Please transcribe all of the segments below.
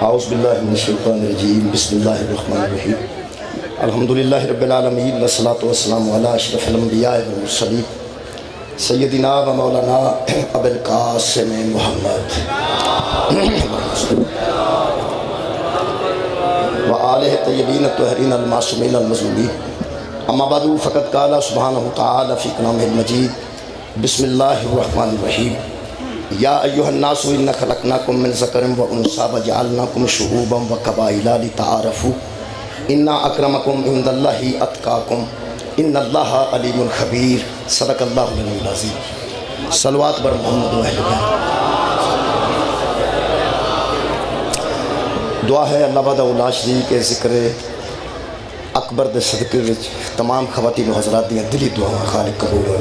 اعوذ باللہ من الشیطان الرجیم بسم اللہ الرحمن الرحیم الحمدللہ رب العالمین والصلاة والسلام علی اشرف الانبیاء والمرسلین سیدنا و مولانا ابو القاسم محمد وآلہ الطیبین الطاہرین المعصومین المظلومین اما بعد فقد قال سبحانہ تعالی فی کلامہ المجید بسم اللہ الرحمن الرحیم یا ایہا الناس انا خلقناکم من ذکر و انثی وجعلناکم شعوبا وقبائل لتعارفوا ان اکرمکم عند اللہ اتقاکم ان اللہ علیم خبیر صدق اللہ العلی العظیم صلوات بر محمد و اہل بیت۔ دعا ہے اللہ وحدہ لا شریک کے ذکر اکبر دے صدقے وچ تمام خواتین و حضرات دیاں دلی دعاواں خالق قبول ہوئے۔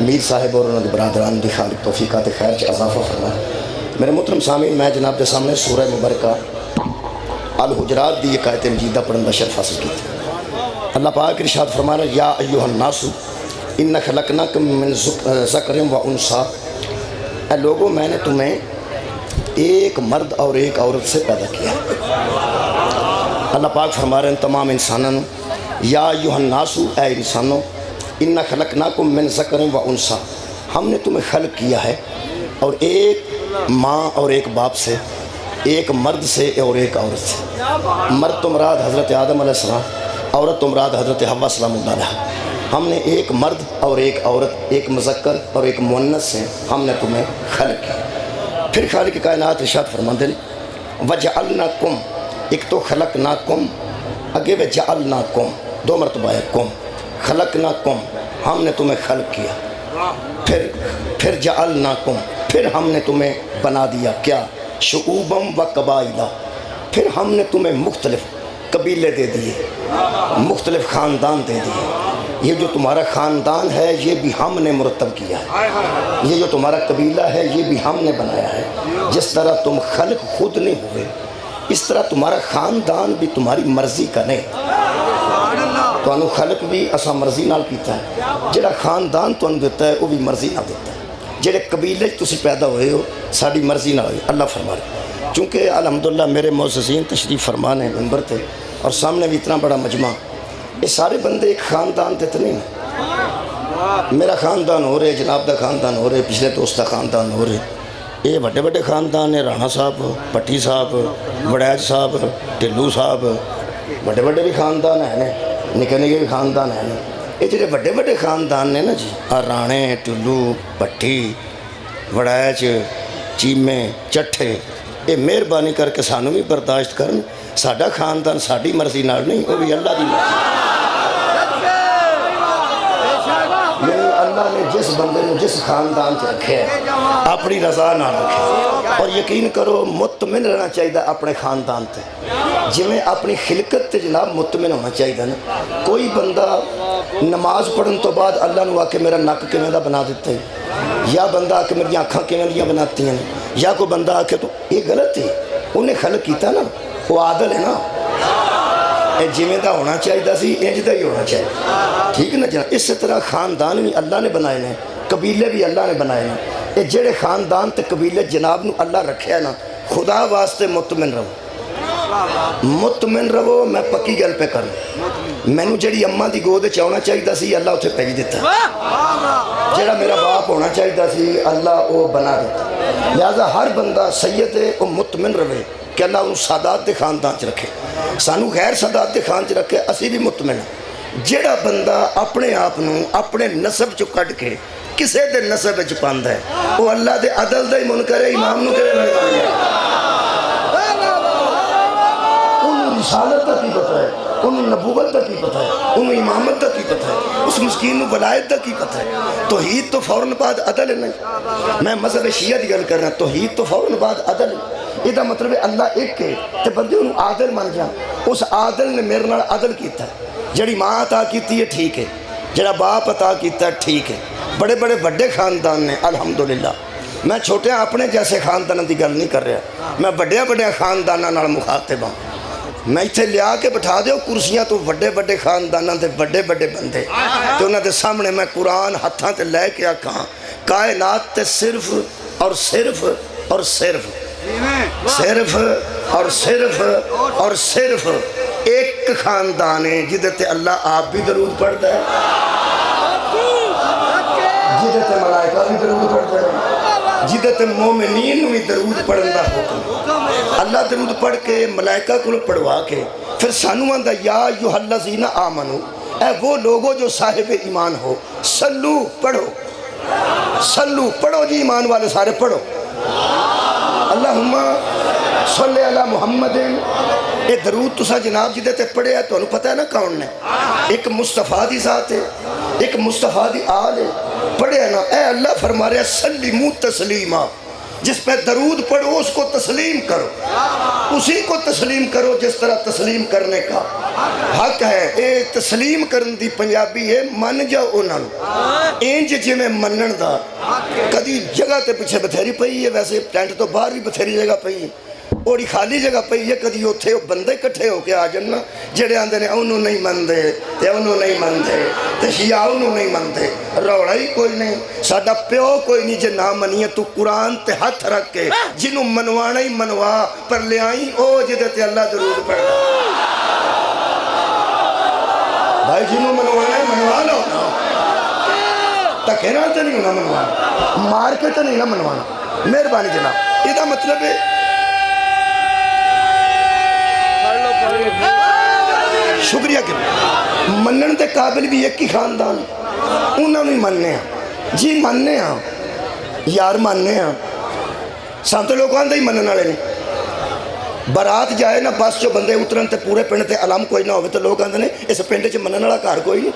میر صاحب اور انہوں نے برادران دی خالق توفیقات خیر چ اضافہ فرمائے۔ میرے محترم سامعین، میں جناب دے سامنے سورہ مبارکہ الحجرات دی ایک آیت مجیدہ پڑھن دا شرف حاصل کیتا۔ اللہ پاک ارشاد فرمانا یا ایھا الناس انا خلقناکم من ذکر و انثی، اے لوگوں میں نے تمہیں ایک مرد اور ایک عورت سے پیدا کیا۔ اللہ پاک فرما رہے ہیں تمام انسانوں یا ایھا الناس، اے انسانوں، انا خلقناکم من ذکر و انثی، ہم نے تمہیں خلق کیا ہے اور ایک ماں اور ایک باپ سے، ایک مرد سے اور ایک عورت سے۔ مرد تو مراد حضرت آدم علیہ السلام، عورت تو مراد حضرت حوا سلام اللہ علیہ۔ ہم نے ایک مرد اور ایک عورت، ایک مذکر اور ایک مؤنث سے ہم نے تمہیں خلق کیا۔ پھر خالق کائنات ارشاد فرماتے ہیں وجعلناکم، ایک تو خلقناکم، آگے وجعلناکم دو مرتبہ ہے کم، خلقناکم ہم نے تمہیں خلق کیا، پھر جعلناکم پھر ہم نے تمہیں بنا دیا کیا، شعوبم و قبائل، پھر ہم نے تمہیں مختلف قبیلے دے دیے، مختلف خاندان دے دیے۔ یہ جو تمہارا خاندان ہے یہ بھی ہم نے مرتب کیا ہے، یہ جو تمہارا قبیلہ ہے یہ بھی ہم نے بنایا ہے۔ جس طرح تم خلق خود نہیں ہوئے اس طرح تمہارا خاندان بھی تمہاری مرضی کا نہیں۔ تو انہوں خلق بھی اسا مرضی نال کیتا ہے، جڑا خاندان تو انہوں دیتا ہے وہ بھی مرضی نال دیتا ہے، جڑے قبیلے تسی پیدا ہوئے ہو ساری مرضی نال ہوئی۔ اللہ فرما رہے چونکہ الحمدللہ میرے معززین تشریف فرمان ہیں منبر تے اور سامنے بھی اتنا بڑا مجمع، یہ سارے بندے ایک خاندان تے تو نہیں ہیں۔ میرا خاندان ہو رہے، جناب دا خاندان ہو رہے، پچھلے دوست دا خاندان ہو رہے، یہ بڑے بڑے خاندان ہیں، رانا صاحب، پٹی صاحب، وڑیج صاحب، ٹلو صاحب، بڑے بڑے بھی خاندان ہیں، نکے نکے بھی خاندان ہیں۔ یہ جڑے بڑے بڑے خاندان نے نا جی، رانے، ٹلو، پٹی، وڑیج، چیمے، چٹھے، یہ مہربانی کر کے سانوں بھی برداشت کرن، ساڈا خاندان ساڈی مرضی نال نہیں، وہ بھی اللہ دی مرضی۔ یعنی اللہ نے جس بندے نے جس خاندان سے رکھے ہے اپنی رضا نہ رکھے، اور یقین کرو مطمئن رہنا چاہیے اپنے خاندان تے، جی میں اپنی خلقت تے جناب مطمئن ہونا چاہیے نا۔ کوئی بندہ نماز پڑھن تو بعد اللہ نے آکے میرا نک کیویں دا بنا دیتا ہے، یا بندہ آکے میری آنکھاں کیویں دیاں بناتی ہیں، یا کوئی بندہ آکے تو یہ غلط ہے۔ انہیں خلق کیتا نا، وہ عادل ہے نا، جویں دا ہونا چاہیے سی انج دا ہی ہونا چاہیے، ٹھیک ہے نا جناب۔ اس طرح خاندان بھی اللہ نے بنائے ہیں، قبیلے بھی اللہ نے بنائے ہیں۔ یہ جڑے خاندان تے قبیلے جناب نو اللہ رکھے ہے نا، خدا واسطے مطمئن رہو، مطمئن رہو۔ میں پکی گل پہ کروں، مینو جڑی اماں دی گود وچ آنا چاہیے سی اللہ اتھے بھیج دیتا، جڑا میرا باپ ہونا چاہیے سی اللہ وہ بنا دیتا۔ لہذا ہر بندہ سید ہے وہ مطمئن رہے کہ اللہ انہوں سادات دے خاندان چ رکھے، سانو غیر سادات دے خاندان چ رکھے، اسی بھی مطمئن ہیں۔ جڑا بندہ اپنے آپ نو اپنے نسب چ کٹ کے کسے دے نسب وچ پاندا ہے وہ اللہ دے عدل دا ہی منکر ہے، امام نو کہے منکر ہے۔ انہوں رسالت دا کی پتہ ہے، انہوں نبوت دا کی پتہ ہے، انہوں امامت دا کی پتہ ہے، اس مسکین نو ولایت دا کی پتہ ہے۔ توحید تو فوراً بعد عدل ہے نہیں، میں مذہب شیعہ دی گل کر رہا، توحید تو فوراً بعد عدل ہے۔ یہ دا مطلب ہے اللہ ایک ہے تے بندے انہوں عادل مان جا، اس عادل نے میرے نال عدل کیتا ہے۔ جڑی ماں عطا کیتی ہے ٹھیک ہے، جڑا باپ عطا کیتا ہے ٹھیک ہے۔ بڑے بڑے بڑے خاندان نے الحمدللہ، میں چھوٹے اپنے جیسے خاندان دی گل نہیں کر رہا، میں بڑے بڑے خاندانوں نال مخاطب ہوں۔ میں اتھے لیا کے بٹھا دیو کرسیاں تو بڑے بڑے خاندانوں دے بڑے بڑے بندے تے انہاں دے سامنے میں قرآن ہتھاں تے لے کے آکھاں کائنات تے صرف اور صرف اور صرف صرف اور صرف ایک خاندان ہے جدت اللہ آپ بھی درود پڑھتا ہے، جدت ملائکہ بھی درود پڑھتا ہے، جدت مومنین بھی درود پڑھن دا حکم۔ اللہ درود پڑھ کے ملائکہ کو پڑھوا کے پھر سانو آندا یا ایھا الذین آمنو، اے وہ لوگوں جو صاحب ایمان ہو، سلو پڑھو، سلو پڑھو جی، ایمان والے سارے پڑھو، اللہم صلی علی محمد۔ یہ درود تسا جناب جدے تے پڑھے ہے تو انہوں پتہ ہے نا کون نے، ایک مصطفیٰ دی ذات ہے، ایک مصطفیٰ دی آل ہے، پڑھے ہے نا، اے اللہ فرما رہے سلیمو تسلیما، جس پہ درود پڑھو اس کو تسلیم کرو، اسی کو تسلیم کرو جس طرح تسلیم کرنے کا حق ہے۔ اے تسلیم کرن دی پنجابی ہے من جاؤ انہاں انج جی میں منن دا، کدی جگہ تے پیچھے بتھیری پئی ہے، ویسے ٹینٹ تو باہر بھی بتھیری جگہ پئی ہے، اوڑی خالی جگہ پئی ہے، کدی اوتھے بندے کٹھے ہو کے آ جانا جڑے آندے نے انہوں نہیں مندے تے انہوں نہیں مندے تے شیعہ انہوں نہیں مندے، روڑا ہی کوئی نہیں، ساڈا پیو کوئی نہیں جے نہ منیے، تو قرآن تے ہاتھ رکھ کے جنہوں منوانا ہی منوا، پر لے آئیں او جدے تے اللہ درود پڑھا، بھائی جنہوں منوانا ہے منوا لو نا، تکے نہ تے نہیں نہ منوانا، مار کے تے نہیں نہ منوانا، مہربانی جناب۔ یہ مطلب ہے شکریہ کہ منن دے قابل بھی ایک ہی خاندان، انہوں نے مننے ہیں جی، مننے ہیں یار، مننے ہیں سانتے لوگوں آندے ہی منن والے نہیں، برات جائے نا بس جو بندے اترن تے پورے پنڈ تے علم کوئی نہ ہوئے تو لوگ آندے نے اس پنڈ چ منن والا گھر کوئی نہیں،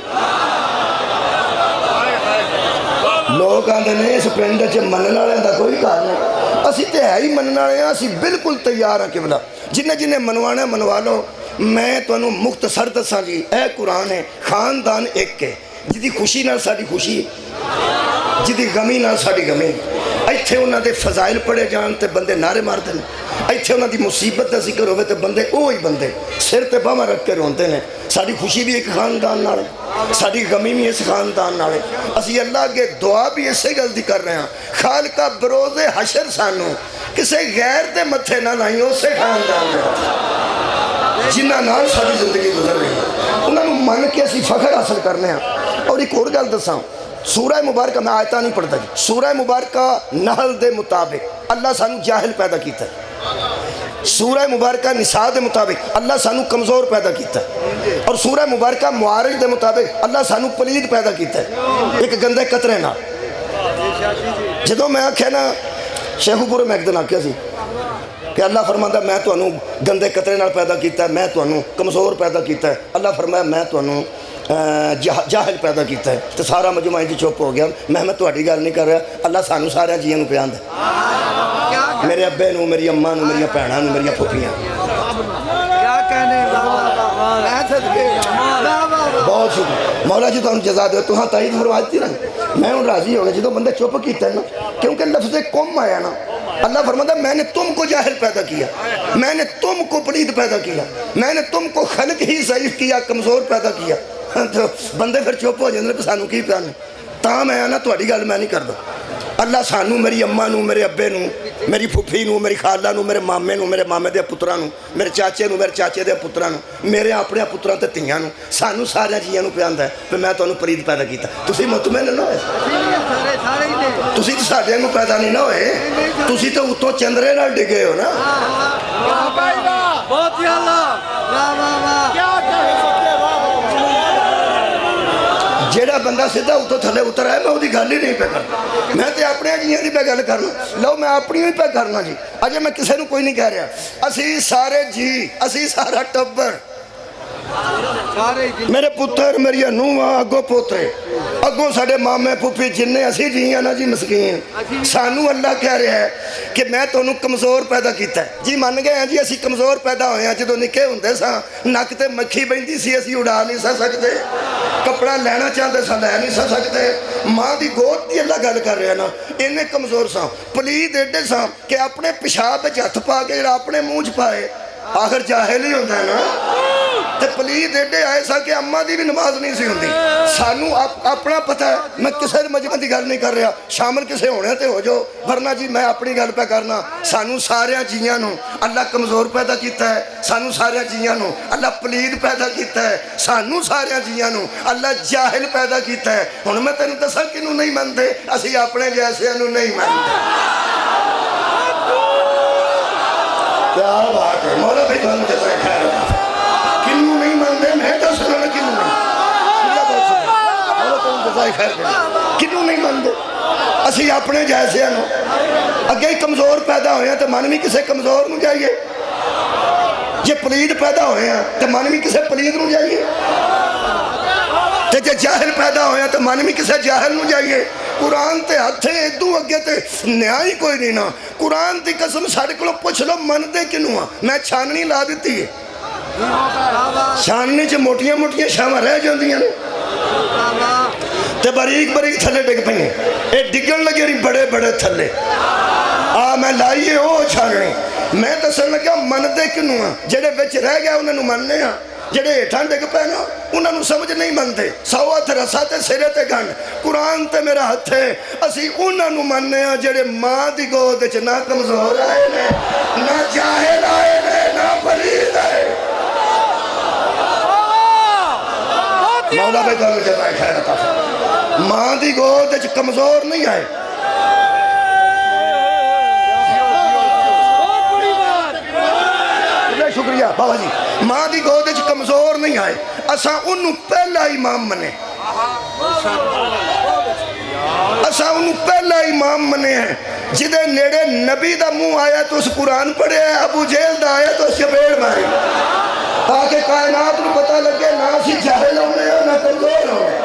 لوگ آندے نے اس پنڈ چ منن والے دا کوئی گھر نہیں، اسی تے ہے ہی منن والے ہیں، اسی بالکل تیار ہیں قبلہ، جنہیں جنہیں منوانا منوا لو۔ میں تو انہوں مختصر دساں جی، اے قرآن ہے خاندان ایک ہے، جدی خوشی نال ساڑی خوشی، جدی غمی نال ساڑی غمی، ایتھے انہاں دے فضائل پڑھے جان تے بندے نعرے مار دیں، ایتھے انہاں دی مصیبت دا ذکر ہوئے تے بندے اوہی بندے سر تے باہم رکھ کے روندے نے، ساڑی خوشی بھی ایک خاندان نال ہے، ساڑی غمی بھی اس خاندان نال ہے، اسی اللہ کے دعا بھی اسے غلطی کر رہے ہیں، خالقہ بروز حشر سانو کسے غیر دے متھے نہ لائیں، اسے خاندان ہے جنہ نال ساری زندگی گزر رہی ہے، انہوں نے من کے اسی فخر حاصل کرنے ہیں۔ اور ایک اور گل دساں، سورہ مبارکہ میں آیتہ نہیں پڑھتا جی، سورہ مبارکہ نحل دے مطابق اللہ سانو جاہل پیدا کیتا ہے، سورہ مبارکہ نساء دے مطابق اللہ سانو کمزور پیدا کیتا ہے، اور سورہ مبارکہ معارج دے مطابق اللہ سانو پلید پیدا کیتا ہے ایک گندے قطرے نہ۔ جدوں میں آکھے نا شیخو پورے میں ایک دن آکھیا سی کہ اللہ فرماتا ہے میں تو انہوں گندے قطرے نال پیدا کیتا ہے، میں تو انہوں کمزور پیدا کیتا ہے، اللہ فرمایا میں تو انہوں جاہل پیدا کیتا ہے، تو سارا مجمع جی چپ ہو گیا، میں تہاڈی گل نہیں کر رہا، اللہ سانو سارے جیاں نو پیاندا ہے، میرے ابے نو، میری اماں نو، میری بھیناں نو، میری پھوپھیاں، بہت شکریہ مولا جی تمہیں جزا دے، تہاں تائید فرمائی تھی نا، میں ہوں راضی ہو گیا جدوں بندے چپ کیتا ہے نا، کیونکہ لفظ قوم آیا نا، اللہ فرماتا ہے میں نے تم کو جاہل پیدا کیا، میں نے تم کو پلید پیدا کیا، میں نے تم کو خلق ہی ضعیف کیا، کمزور پیدا کیا، تو بندے پھر چپ ہو جاندے کہ سانو کی پیانے، تاں میں آنا تہاڈی گل میں نہیں کردا، اللہ سانو میری اماں نو، میرے ابے نو، میری پھوپھی نو، میری خالہ نو، میرے مامے نو، میرے مامے دے پتراں نو، میرے چاچے نو، میرے چاچے دے پتراں نو، میرے اپنے پتراں تے تھیاں نو، سانو سارے جیاں نو پیاندا ہے کہ میں تانوں پلید پیدا کیتا، تسی مطمئن نہ ہوئے، تسی تو ساڈے نو پیدا نہیں نہ ہوئے، تسی تو اتوں چندرے نال ڈگے ہو نا، بہت ہی اللہ، جیڑا بندہ سیدھا اتوں تھلے اتر آئے میں وہ گل ہی نہیں پہ کرنا، میں تے اپنے جیاں دی پہ گل کرنا، لو میں اپنی ہی پہ کرنا جی، اجے میں کسے نو کوئی نہیں کہہ رہا، اسی سارے جی، اسی سارا ٹبر، میرے پتر میری نوہاں اگوں پوترے اگوں ساڑے مامے پھوپھی جننے اسی جیاں نا جی مسکین، سانو اللہ کہہ رہا ہے کہ میں تو انہوں کمزور پیدا کیتا ہے جی، من گئے ہیں جی اسی کمزور پیدا ہوئے ہیں، جدو نکے ہوندے ساں نک تے مکھی بہندی سی اسی اڑا نہیں سا سکتے، کپڑا لینا چاہتے سا لے نہیں سا سکتے، ماں دی گود دی اللہ گل کر رہے ہیں نا، انہیں کمزور ساں پلید ایڈے ساں کہ اپنے پیشاب وچ ہتھ پا کے اپنے منہ چ پائے، آخر جاہل ہی ہوتا ہے نا، تے پلیت ایڈے آئے سا کہ اماں دی بھی نماز نہیں سی ہوندی سانو اپنا پتہ ہے میں کسے مجمع دی گل نہیں کر رہا شامل کسے ہونے تے ہو جو ورنہ جی میں اپنی گل پہ کرنا سانو سارے جیاں نو اللہ کمزور پیدا کیتا ہے سانو سارے جیاں نو اللہ پلیت پیدا کیتا ہے سانو سارے جیاں نو اللہ جاہل پیدا کیتا ہے ہن میں تینوں دساں کنوں نہیں مندے اسی اپنے جیسے نو نہیں مندے کیا بات ہے مولا بھائی تمہیں جزائے خیر کنوں نہیں مندے میں تو سننا کنوں نہیں اللہ بہت سکتا مولا تمہیں جزائے خیر کنوں نہیں مندے اسی اپنے جیسے نو اگے ہی کمزور پیدا ہوئے ہیں تو من بھی کسے کمزور نو جائیے جے پلید پیدا ہوئے ہیں تو من بھی کسے پلید نو جائیے جے جاہل پیدا ہوئے ہیں تو من بھی کسے جاہل نو جائیے قرآن تے ہتھے ادو اگے تے نیائی کوئی نہیں نا قرآن تی قسم ساڑھے کلو پوچھ لو من دے کنوں میں چھاننی لا دیتی ہے چھاننی چے موٹیاں موٹیاں شامہ رہ جاندیاں نے تے باریک باریک تھلے ڈگ پہنے اے ڈگن لگے رہی بڑے بڑے تھلے میں لائیے او چھاننی میں دسن لگا من دے کنوں جڑے وچ رہ گیا انہاں نوں مننے ہاں جڑے ہیٹھاں ڈگ پے نا انہاں نوں سمجھ نہیں مندے سو ہتھ رسا تے سرے تے گنڈ قرآن تے میرا ہتھ ہے اسی انہاں نوں مننے ہاں جڑے ماں دی گود وچ نہ کمزور آئے نے نہ جاہل آئے نے نہ پلید آئے مولا بھائی تمہیں جزائے خیر عطا فرمائے ماں دی گود وچ کمزور نہیں آئے شکریہ بابا جی ماں دی گود وچ کمزور نہیں آئے اساں انہوں پہلا امام منے اساں انہوں پہلا امام منے ہیں جدے نیڑے نبی دا منہ آیا تو اس قرآن پڑھے ہے ابو جہل دا آیا تو اس چپیڑ ماری تاکہ کائنات نو پتہ لگے نہ سی جاہل ہونے ہیں نہ کمزور ہونے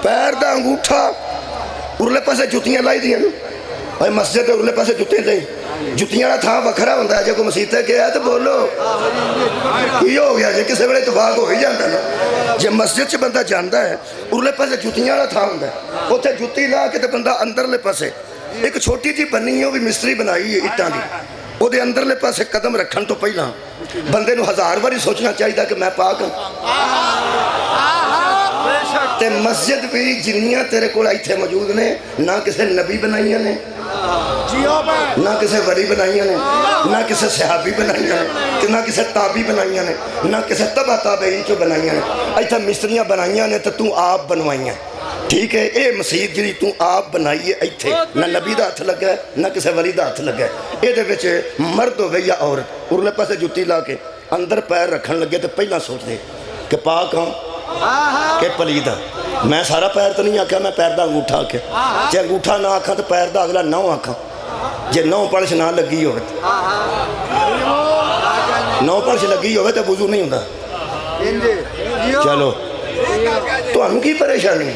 پیر دا انگوٹھا ارلے پاسے جتیاں لائی دیا بھائی مسجد ہے ارلے پاسے جتیں دیں جتیاں نہ تھا وکھرا ہوندہ ہے جب کو مسیطے گیا ہے تو بولو یہ ہو گیا جب کسے بڑے اتفاق ہو ہی جاندہ نا جب مسجد سے بندہ جاندہ ہے ارلے پاسے جتیاں نہ تھا ہوندہ ہے وہ تھے جتی لا کے تو بندہ اندر لے پاسے ایک چھوٹی جی بنی ہے وہ بھی مستری بنائی ہے اٹھاں دی وہ دے اندر لے پاسے قدم رکھن تو پہلا بندے نو ہزار باری سوچنا چاہیے تھا کہ میں پاک ہوں تے مسجد بھی جنیاں تیرے کو آئی تھے موجود نے نہ کسے نبی بنائیاں نے نہ کسے ولی بنائیاں نے نہ کسے صحابی بنائیاں نے نہ کسے تابی بنائیاں نے نہ کسے تبع تابعین چو بنائیاں نے ایتھا مستریاں بنائیاں نے تو آپ بنوائیاں ٹھیک ہے اے مسجد جی تو آپ بنائیے ایتھے نہ نبی دا ہاتھ لگا ہے نہ کسے ولی دا ہاتھ لگا ہے اے دے وچے مرد ہوئے یا عورت ارلے پاسے جتی لا کے اندر پیر رکھن لگے تو پہلا سوچ دے کہ پاک ہوں کہ پلید ہاں میں سارا پیر تو نہیں آکھا میں پیر دا انگوٹھا آکھا جے انگوٹھا نہ آکھا تو پیر دا اگلا نو آکھا جے نو پڑش نہ لگی ہوئے نو پڑش لگی ہوئے تو وضو نہیں ہوندہ چلو تو ہم کی پریشانی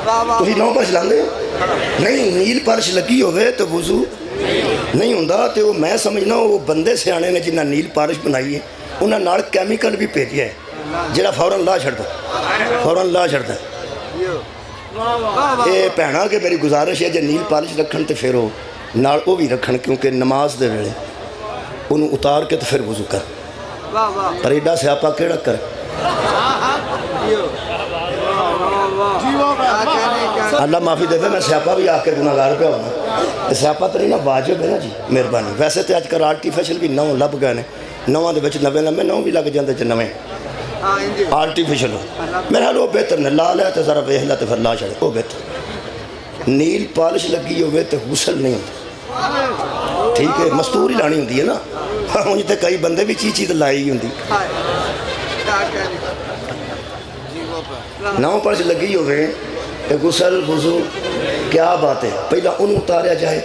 تو ہی نو پرش لاندے نہیں نیل پرش لگی ہوئے تو وضو نہیں ہوندہ تو میں سمجھنا وہ بندے سے آنے نے جنہاں نیل پرش بنائی ہے انہاں نال کیمیکل بھی بھیجیا ہے جڑا فوراں لا چھڑدا اے بھینا کہ میری گزارش ہے جے نیل پالش رکھن تے پھر وہ نال وہ بھی رکھن کیونکہ نماز دے ویلے انہوں اتار کے تو پھر وضو کر پر ایڈا سیاپا کیڑا کر اللہ معافی دے دے میں سیاپا بھی آ کے گناہگار پہ ہونا سیاپا تو نہیں نا واجب ہے نا جی مہربانی ویسے تو آج کل آرٹیفیشل بھی نو لب گئے نواں دے وچ نویں لمے نو بھی لگ جاندے چ نویں آرٹیفیشل میرے حال وہ بہتر نے لا لیا تو ذرا ویکھ لا تو پھر لا چھڑے وہ بہتر نیل پالش لگی ہوئے تو غسل نہیں ہوتا ٹھیک ہے مستور ہی لانی ہوندی ہے نا ہوں تے کئی بندے بھی چیز لائی ہوندی نو پالش لگی ہوئے غسل وضو کیا بات ہے پہلا انہوں اتاریا جائے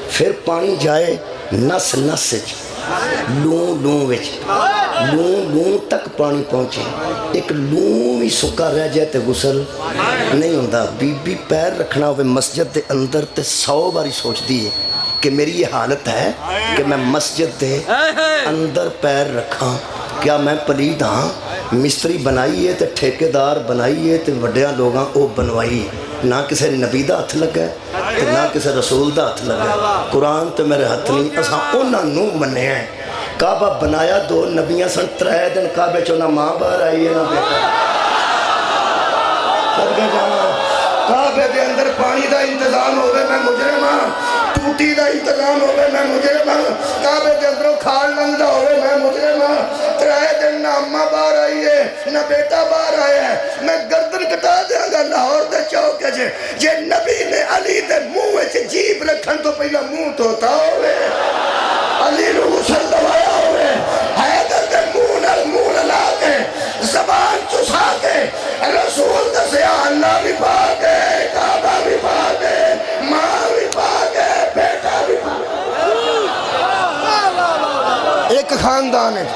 پھر پانی جائے نس نس لوں وچ لوں تک پانی پہنچے ایک لوں بھی سکا رہ جائے تے غسل نہیں ہوندہ بی بی پیر رکھنا ہوئے مسجد دے اندر تے 100 باری سوچ دی ہے کہ میری یہ حالت ہے کہ میں مسجد دے اندر پیر رکھاں کیا میں پلید ہاں مستری بنائی ہے تے ٹھیکیدار بنائی ہے تے وڈیاں لوگاں او بنوائی ہے نہ کسی نبی دا ہاتھ لگا ہے تے نہ کسی رسول دا ہاتھ لگا ہے قرآن تے میرے ہاتھ نہیں اساں انہاں نوں منیا ہے کعبہ بنایا دو نبیاں سن 3 دن کعبے چوں نہ ماں باہر آئی ہے نہ بیٹا صدقہ جانا کعبے دے اندر پانی دا انتظام ہوئے میں مجرم ہاں ٹوٹی دا انتظام ہوئے میں مجرم ہاں کعبے دے اندروں کھال لنگا ہوئے میں مجرم ہاں 3 دن نہ اماں باہر آئی ہے نہ بیٹا باہر آیا ہے میں گردن کٹا دیا گا لاہور دے چوکے جے نبی نے علی دے منہ وچ جیب رکھن تو پہلا منہ دھوتا ہوئے علی نو غسل دوایا ہوئے حیدر دے منہ لا کے زبان چسا کے رسول دسیا اللہ بھی پاک ہے کعبہ بھی پاک ہے ماں بھی پاک ہے بیٹا بھی پاک ہے ایک خاندان ہے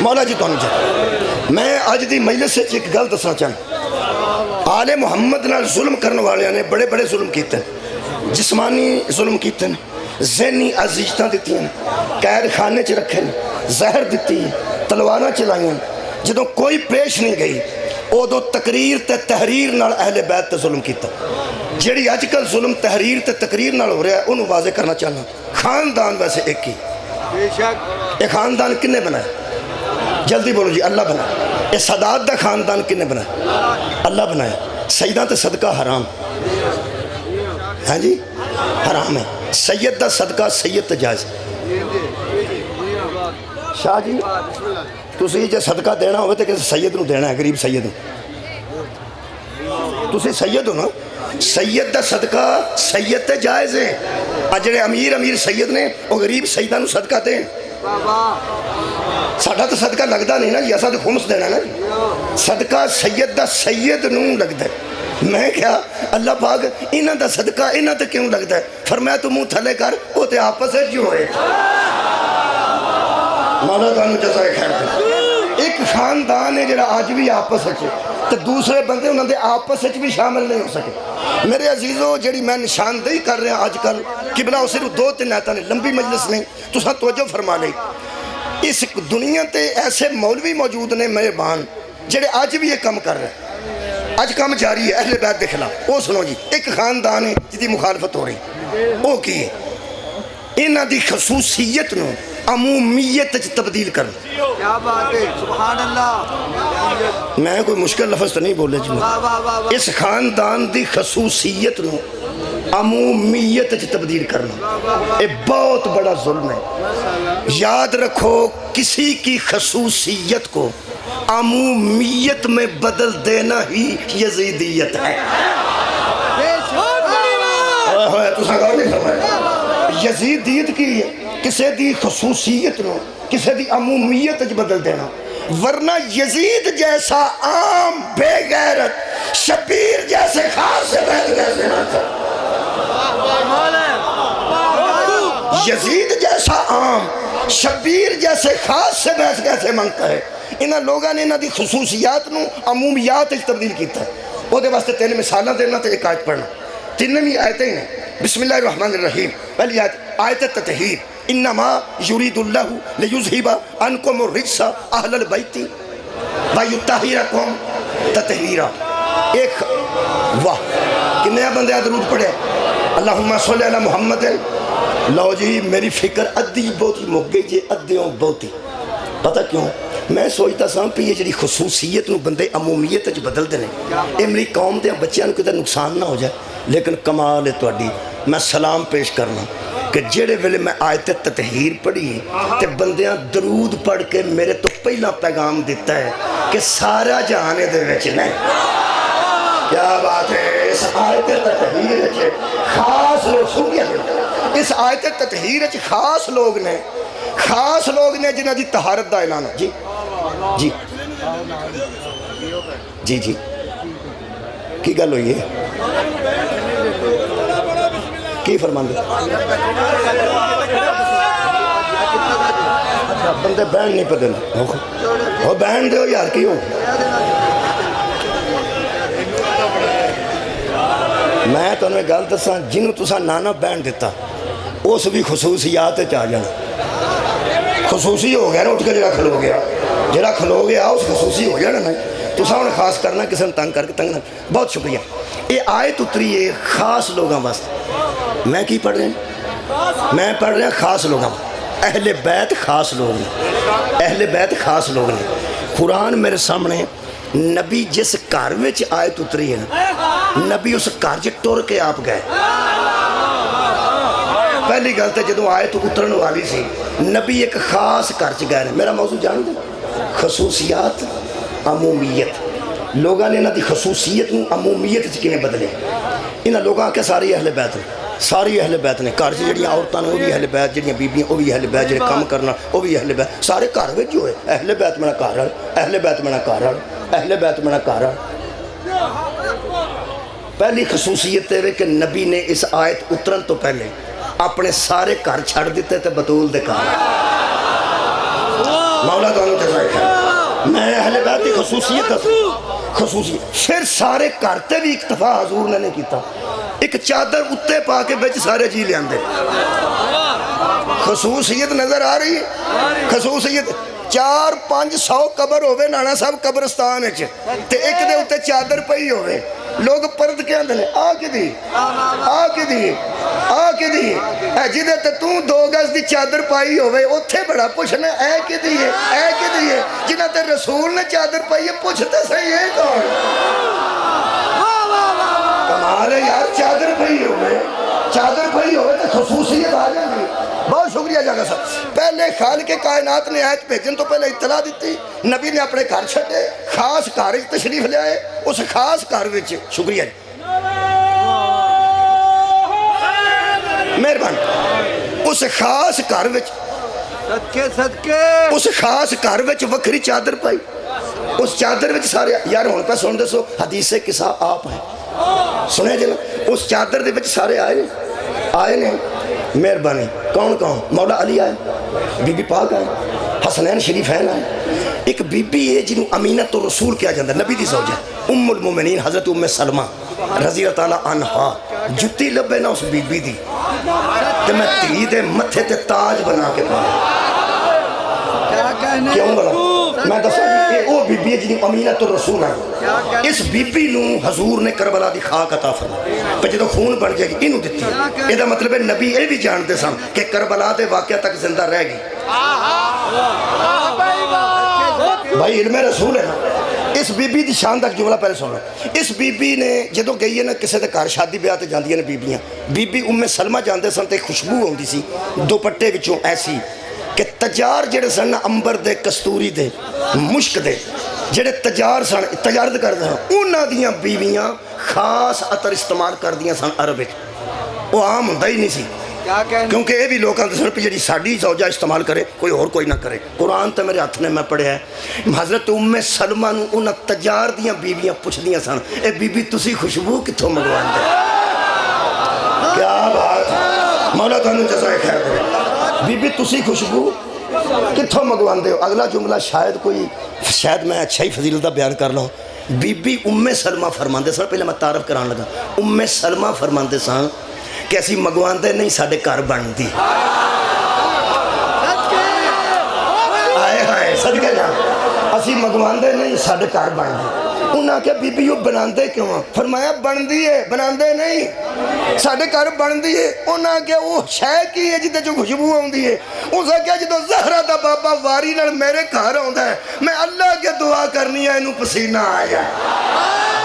مولا جی تو نہیں چاہتا میں آج دی مجلس سے ایک گل دسنا چاہتا آل محمد نال ظلم کرنے والے نے بڑے بڑے ظلم کیتے ہیں جسمانی ظلم کیتے ہیں ذہنی عزیزتاں دیتی ہیں قید خانے چ رکھے ہیں زہر دیتی ہیں تلواراں چلائی ہیں جدوں کوئی پیش نہیں گئی ادو تقریر تے تحریر نال اہل بیت تے ظلم کیتا جیڑی اج کل ظلم تحریر تے تقریر نال ہو رہا ہے انہوں واضح کرنا چاہنا خاندان ویسے ایک ہی یہ خاندان کنے بنائے جلدی بولو جی اللہ بنائے یہ سادات دا خاندان کنے بنائے اللہ بنائے سیدہ تے صدقہ حرام ہاں جی حرام ہے سید دا صدقہ سید تے جائز شاہ جی تسی جے صدقہ دینا ہوئے تو کسی سید نو دینا ہے غریب سید نو تسی سید ہو نا سید دا صدقہ سید تے جائز ہے اجڑے امیر سید نے وہ غریب سیدہ نو صدقہ دیں ساڑھا تو صدقہ لگتا نہیں نا جی ایسا تو خمس دینا نا صدقہ سید دا سید نو لگتا ہے میں کیا اللہ پاک انہاں دا صدقہ انہاں تے کیوں لگتا ہے فرمایا تو منہ تھلے کر وہ تے آپس ہے جو ہوئے مولا تو انہوں جزائے خیر دے ایک خاندان ہے جڑا آج بھی آپس ہے تو دوسرے بندے انہوں نے آپس ہے بھی شامل نہیں ہو سکے میرے عزیزوں جڑی میں نشاندہی کر رہے ہیں آج کل قبلہ صرف 2-3 آیتاں نے لمبی مجلس نہیں تو ساں توجہ فرما لئی اس دنیا تے ایسے مولوی موجود نے مہربان جڑے آج بھی یہ کام کر رہے ہیں آج کام جاری ہے اہل بیت دے خلاف وہ سنو جی ایک خاندان ہے جدی مخالفت ہو رہی وہ کی ہے انہاں دی خصوصیت نو عمومیت تبدیل کرنا کیا بات ہے سبحان اللہ میں کوئی مشکل لفظ تو نہیں بولے جی اس خاندان دی خصوصیت نو عمومیت تبدیل کرنا یہ بہت بڑا ظلم ہے یاد رکھو کسی کی خصوصیت کو عمومیت میں بدل دینا ہی یزیدیت ہے یزیدیت کی کسی دی خصوصیت نو کسی دی عمومیت بدل دینا ورنہ یزید جیسا عام بے غیرت شبیر جیسے خاص سے بیت کیسے نہ تھا یزید جیسا عام شبیر جیسے خاص سے بیت کیسے مانگتا ہے انہاں لوگاں نے انہاں دی خصوصیات نو عمومیات تبدیل کیتا ہے وہ دے واسطے 3 مثالہ دینا تے ایک آیت پڑھنا 3 آیتیں ہیں بسم اللہ الرحمن الرحیم پہلی آیت تطہیر انما یرید اللہ لیذہب عنکم الرجس اہل البیت ویطہرکم تطہیرا ایک واہ کنے بندے درود پڑھے اللہم صلی علی محمد لو جی میری فکر ادھی بہتی مک گئی جی ادھیوں بہتی پتہ کیوں میں سوچتا ساں پہ یہ جڑی خصوصیت نو بندے عمومیت جو بدل دینے اے میری قوم دے بچیاں نو کدھر نقصان نہ ہو جائے لیکن کمال ہے تواڈی میں سلام پیش کرنا کہ جڑے ویلے میں آیت تطہیر پڑھی تے بندیاں درود پڑھ کے میرے تو پہلا پیغام دیتا ہے کہ سارا جہانے دے وچ نہیں کیا بات ہے اس آیت تطہیر ہے خاص لوگ سنگیا اس آیت تطہیر ہے خاص لوگ نے جنہاں دی طہارت دا اعلان ہے جی جی جی جی کی گل ہوئی ہے کی فرمان دے بندے بینڈ نہیں پتہ وہ بینڈ دے ہو یار کی ہو میں تو انہیں گل دساں جنہوں تساں نانا بینڈ دیتا اس بھی خصوصیات آ جانا خصوصی ہو گیا نا اٹھ کے جڑا کھلو گیا اس خصوصی ہو جانا نا تو ہوں خاص کرنا کسی نے تنگ کر کے تنگ نہ بہت شکریہ یہ آیت اتری ہے خاص لوگوں واسطے میں کی پڑھ رہا میں پڑھ رہا خاص لوگوں اہل بیت خاص لوگ ہیں اہل بیت خاص لوگ ہیں قرآن میرے سامنے نبی جس گھر وچ آیت اتری ہے نبی اس گھر چ ٹر کے آپ گئے پہلی گل تو جدو آیت اترن والی سی نبی ایک خاص گھر چ گئے میرا موضوع جان دیں خصوصیات عمومیت لوگوں نے انہوں کی خصوصیت عمومیت کیوں بدلے انہوں لوگوں آ کے ساری اہل بیت نے ساری اہل بیت نے گھر جہاں عورتوں نے وہ بھی اہل بیت جہاں بیبیاں وہ بھی اہل بیت جہاں کام کرنا وہ بھی اہل بیت سارے گھر میں جو ہے اہل بیت میرا گھر والا اہل بیت میرا گھر والا اہل بیت میرا گھر والا پہلی خصوصیت ہے کہ نبی نے اس آیت اترن تو پہلے اپنے سارے گھر چھڑ دیتے تھے بطول دے گھر مولا تو جزائے خیر میں اہل بیت کی خصوصیت پھر سارے کرتے بھی اکتفا حضور نے نہیں کیتا ایک چادر اتے پا کے بچ سارے جی لے آندے خصوصیت نظر آ رہی ہے خصوصیت 400-500 قبر ہوئے نانا صاحب قبرستان تے ایک دے اتے چادر پئی ہوئے لوگ پرد کے اندر آ کے دی جدے تے تو 2 گز دی چادر پائی ہوئے اتھے بڑا پوچھنا اے کے دیئے جنہ تے رسول نے چادر پائی ہے پوچھتے صحیح ہے کون کمال ہے یار چادر پائی ہوئے تے خصوصیت آ جائیں بہت شکریہ جاگا صاحب پہلے خالق کائنات نے آیت بھیجن تو پہلے اطلاع دیتی نبی نے اپنے گھر چھٹے خاص گھر تشریف لے آئے اس خاص گھر وچ شکریہ مہربانی اس خاص گھر وچ اس خاص گھر وچ وکری چادر پائی اس چادر وچ سارے یار ہون پہ سن دسو حدیث قصہ آپ ہیں سنے جنا اس چادر دے وچ سارے آئے نے مہربانی کون مولا علی آئے بی بی پاک آئے حسنین شریفین آئے ایک بی بی ہے جنہوں امینت الرسول کیا جاندہ نبی دی زوجہ ام المومنین حضرت ام سلمہ رضی اللہ تعالیٰ عنہا جتی لبے نا اس بی بی دی کہ میں تید متھے تے تاج بنا کے پایا کیوں بنا میں دسا جی وہ بی بی ہے جنہوں امینت الرسول ہے اس بی بی نو حضور نے کربلا دی خاک عطا فرمائی پہ جدو خون بن جائے گی انہوں دیتی یہ دا مطلب ہے نبی یہ بھی جانتے سن کہ کربلا دے واقعہ تک زندہ رہ گی بھائی علم رسول ہے نا اس بی بی دی شان تک جملہ پہلے سن لو اس بی بی نے جدو گئی ہے نا کسے دے کار شادی بیاہ تے جاندی ہیں بیبیاں بی بی ام سلمہ جاندے سن تے خوشبو ہوندی سی دوپٹے وچوں ایسی کہ تجار جڑے سن امبر دے کستوری دے مشک دے جڑے تجار سن تجارت کر دے انہاں دیاں بیویاں خاص عطر استعمال کر دیاں سن عرب وہ عام ہوندا ہی نہیں سی کیونکہ یہ بھی لوگوں سے پہ جی ساڑی زوجہ استعمال کرے کوئی اور کوئی نہ کرے قرآن تو میرے ہاتھ نے میں پڑھیا ہے حضرت ام سلمہ نو انہاں تجار دیاں بیویاں پوچھ دیاں سن اے بی بی تسی خوشبو کتھوں منگوان دے کیا بات مولا تانوں جزائے خیر دے بی بی تسی خوشبو کتھوں منگوان دے اگلا جملہ شاید میں اچھا ہی فضیلتہ بیان کر لوں بی بی ام سلمہ فرماندے سن پہلے میں تعارف کران لگا ام سلمہ فرماندے سن کہ اسی مگوان دے نہیں ساڑھے کار بن دی آئے صدقے جان اسی مگوان دے نہیں ساڑھے کار بن دی انہاں کیا بی بی یوں بنان دے کیوں ہیں فرمایا بن دیئے بنان دے نہیں ساڑھے کار بن دیئے انہاں کیا وہ شے کی ہے جتے جو خوشبو ہوں دیئے انہاں کیا جتو زہرہ دا بابا واری نال میرے کار ہوں ہے میں اللہ کے دعا کرنی ہے انہوں پسینہ آیا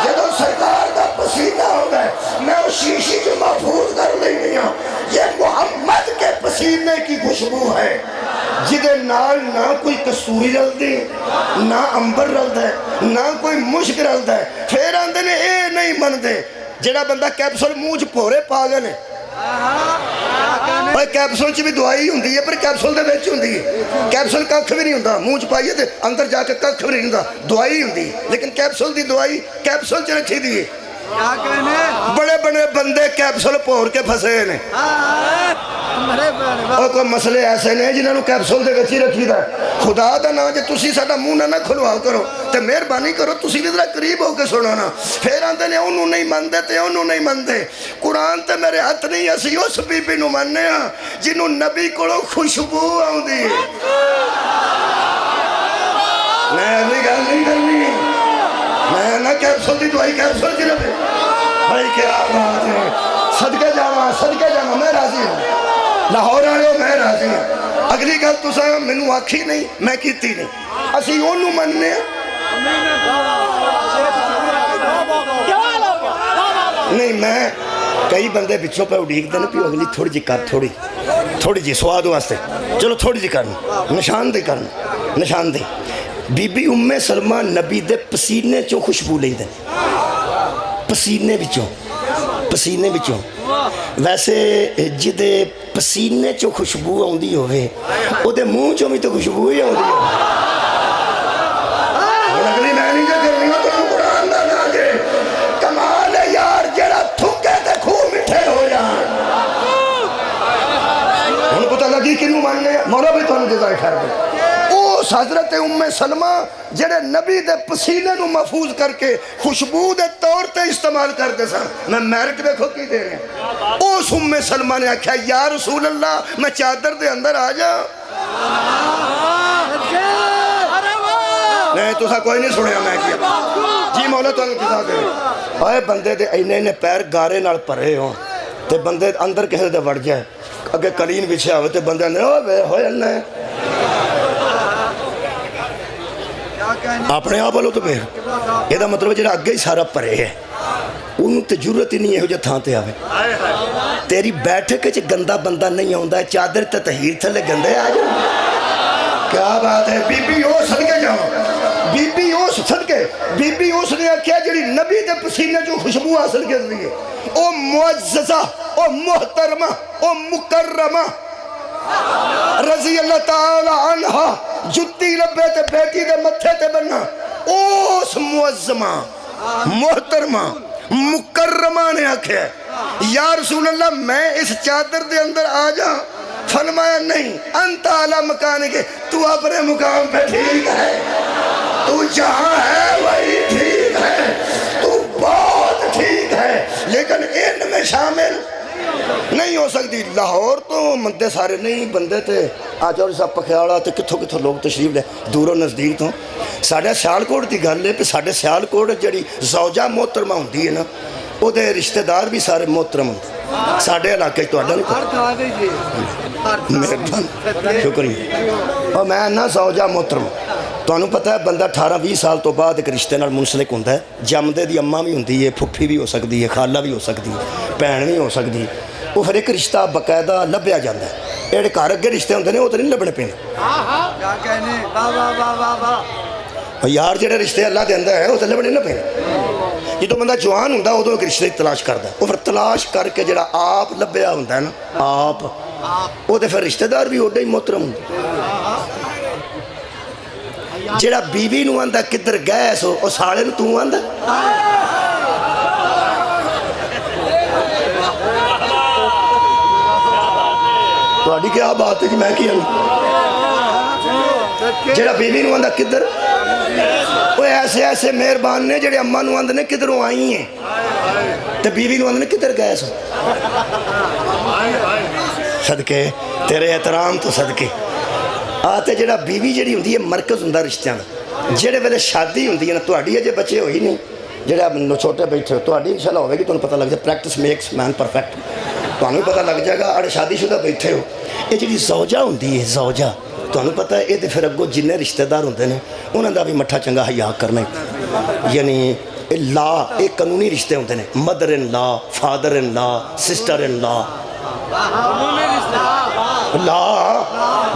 جدو سرکار دا پسینہ ہوگا ہے میں اس شیشی جو محفوظ کر لینی ہوں یہ محمد کے پسینے کی خوشبو ہے جدے نال نہ کوئی کستوری رل دے نہ امبر رل دے نہ کوئی مشک رل دے پھر آندے نے اے نہیں من دے جڑا بندہ کیپسول موجھ پورے پاگل ہے کیپسول چی بھی دعائی ہوں دی ہے پر کیپسول دے بیچ ہوں دی ہے کیپسول ککھ بھی نہیں ہوں دا موجھ پائیے دے اندر جا کے ککھ بھی نہیں ہوں دا دعائی ہوں دی لیکن کیپسول دی دعائی کیپسول چی رکھی دی ہے بڑے بڑے بندے کیپسول پور کے پھسے ہیں اور کوئی مسئلے ایسے نے جنہوں کیپسول دے وچ ہی رکھی دا خدا دا نا جے تسی ساڈا منہ نہ کھلواؤ کرو تے مہربانی کرو تسی بھی ذرا قریب ہو کے سنانا پھر آندے نے اونوں نہیں مندے تے اونوں نہیں مندے قرآن تے میرے ہاتھ نہیں اسی اس بی بی نو مننے ہاں جنوں نبی کولوں خوشبو آوندی ہے میں ایسی گل نہیں کرنی میں نہ کیپسول دی دوائی کیپسول کی رہے بھائی کیا بات ہے صدقے جاواں میں راضی ہوں لاہور آئے ہو میں راضی ہوں اگلی گل تساں مینوں آکھی نہیں میں کیتی نہیں اسی اونوں مننے نہیں میں کئی بندے پچھوں پہ اڈیک دے پیو اگلی تھوڑی جی کر تھوڑی جی سواد واسطے چلو تھوڑی جی کرنا نشان دے بی بی ام سلمہ نبی دے پسینے چوں خوشبو لیں دے پسینے بچوں ویسے جدے پسینے چوں خوشبو آندی ہوئے او دے منہ چوں بھی تو خوشبو ہی آندی ہوئے اگلی میں نہیں جو کرنی ہو تو قرآن دا نا جے کمال ہے یار جڑا تھکے تے خوب مٹھے ہو جان ان کو تو لگی کنوں ماننے مولا بھی تو انہیں جزائے خیر دے حضرت ام سلمہ جڑے نبی دے پسینے نو محفوظ کر کے خوشبو دے طور تے استعمال کرتے سن میں میرک دیکھو کی دے رہے ہیں اس ام سلمہ نے آکھا یا رسول اللہ میں چادر دے اندر آ جا نہیں تو سا کوئی نہیں سنیا میں کیا جی مولا تو انہیں کسا دے آئے بندے دے اینے پیر گارے نال پرے ہوں تے بندے اندر کسے دے وڑ جائے اگر کلین بچھے ہوئے تے بندے نے ہوئے اللہ ہے اپنے آپ والوں تو پھر یہ دا مطلب جڑا اگے ہی سارا پرے ہے انہوں تے ضرورت ہی نہیں ہے ہو جا تھان تے آوے تیری بیٹھے کے گندہ بندہ نہیں آؤں ہے چادر تے تحیر تھلے گندے آ جا کیا بات ہے بی بی او صدقے جاؤں بی بی او نے کیا جڑی نبی دے پسینے جو خوشبو حاصل کر رہی ہے او معززہ او محترمہ او مکرمہ رضی اللہ تعالی عنہ جتی لبے تے بیٹی دے متھے تے بننا اوس معظمہ محترمہ مکرمہ نے آکھے یا رسول اللہ میں اس چادر دے اندر آ جا فرمایا نہیں انت اعلی مکان کے تو اپنے مقام پہ ٹھیک ہے تو جہاں ہے وہی ٹھیک ہے تو بہت ٹھیک ہے لیکن ان میں شامل نہیں ہو سکتی لاہور تو مندے سارے نہیں بندے تھے آج اور صاحب پکھیاڑا تے کتھوں لوگ تشریف لے دور و نزدیک تو ساڑھے سیالکوٹ دی گل ہے پہ ساڑھے سیالکوٹ جڑی زوجہ محترمہ ہوندی ہے نا وہ دے رشتہ دار بھی سارے محترم ہوندے ساڑھے علاقے تو اڈا نہیں مہربان شکریہ اور میں نا زوجہ محترم تو انہوں پتہ ہے بندہ 18-20 سال تو بعد ایک رشتے نال منسلک ہوندہ ہے جمدے دی اماں بھی ہوندی ہے پھپھی بھی ہو سکتی ہے خالہ بھی ہو سکتی ہے بہن بھی ہو سکتی ہے وہ پھر ایک رشتہ باقاعدہ لبیا جاتا ہے ایڈے گھر اگے رشتے ہوندے نے وہ تو نہیں لبنے پے یار جڑے رشتے اللہ دے اندر ہے وہ تو لبنے نہ پے جدو بندہ جوان ہوندہ وہ تو ایک رشتے تلاش کرتا ہے وہ پھر تلاش کر کے جڑا آپ لبیا ہوندہ ہے نا آپ وہ تو پھر رشتے دار بھی اوڈے ہی محترم ہوندے جڑا بیوی نو آندہ کدھر گئے سو او ساڑے نو تو آندہ تو آڈی کیا بات ہے کہ میں کیا جڑا بیوی نو آندہ کدھر وہ ایسے مہربان نے جڑے اممہ نو آندہ نے کدھروں آئی ہیں تو بیوی نو آندہ نے کدھر گئے سو صدقے تیرے احترام تو صدقے آتے جڑا بیوی جڑی ہوندی ہے مرکز ہوندہ رشتیاں جڑے ویلے شادی ہوندی ہے نا تو آڈی ہے جے بچے ہوئی نہیں جڑے آپ چھوٹے بیٹھے ہو تو آڈی انشاءاللہ ہوئے گی تو انہوں پتہ لگ جائے پریکٹس میکس مین پرفیکٹ تو انہوں پتہ لگ جائے گا اڑے شادی شدہ بیٹھے ہو یہ جڑی زوجہ ہوندی ہے زوجہ تو انہوں پتہ ہے یہ پھر اگو جنہیں رشتہ دار ہوندے نے انہوں دا بھی مٹھا چنگا حیا کرنا یعنی لا ایک قانونی رشتے ہوندے نے mother in law father in law sister in law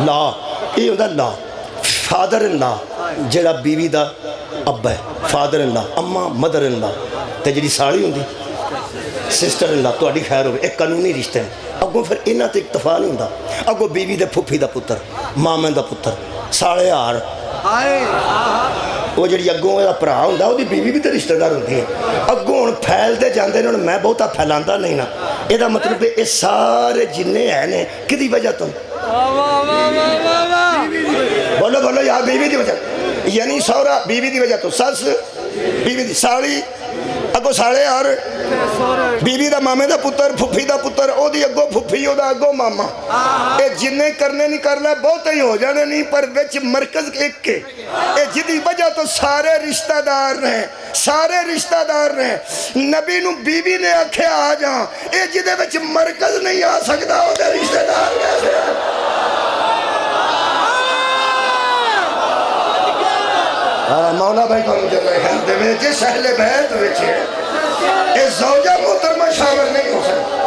law یہ ہوندہ لا فادر ان لا جڑا بیوی دا ابا ہے فادر ان لا اماں مدر ان لا تے جڑی ساڑی ہوندی سسٹر ان لا تو اڈی خیر ہوئے ایک قانونی رشتے ہیں اگو پھر انہاں تے اکتفا نہیں ہوندہ اگو بیوی دے پھپھی دا پتر مامن دا پتر ساڑے آر وہ جڑی اگوں دا پرا ہوندہ وہ دی بیوی بھی تے رشتہ دار ہوندی ہے اگوں پھیل دے جاندے نے میں بہتا پھیلاندہ نہیں نا یہ مطلب یہ سارے جنے ہیں کدی وجہ تو بولو بولو یار بیوی دی وجہ یعنی سورا بیوی دی وجہ تو سس بیوی دی ساڑی اگو ساڑے اور بیوی دا مامے دا پتر پھپھی دا پتر او دی اگو پھپھی او دا اگو ماما اے جنہیں کرنے نہیں کر لے بہت ہی ہو جانے نہیں پر وچ مرکز ایک کے اے جدی وجہ تو سارے رشتہ دار رہے سارے رشتہ دار رہے نبی نو بیوی نے آکھے آ جاں اے جدے وچ مرکز نہیں آ سکتا او دے رشتہ دار کیسے مولا بھائی کو مجھے خیال دے میں جس اہل بیت وچے اس زوجہ محترمہ شامل نہیں ہو سکتا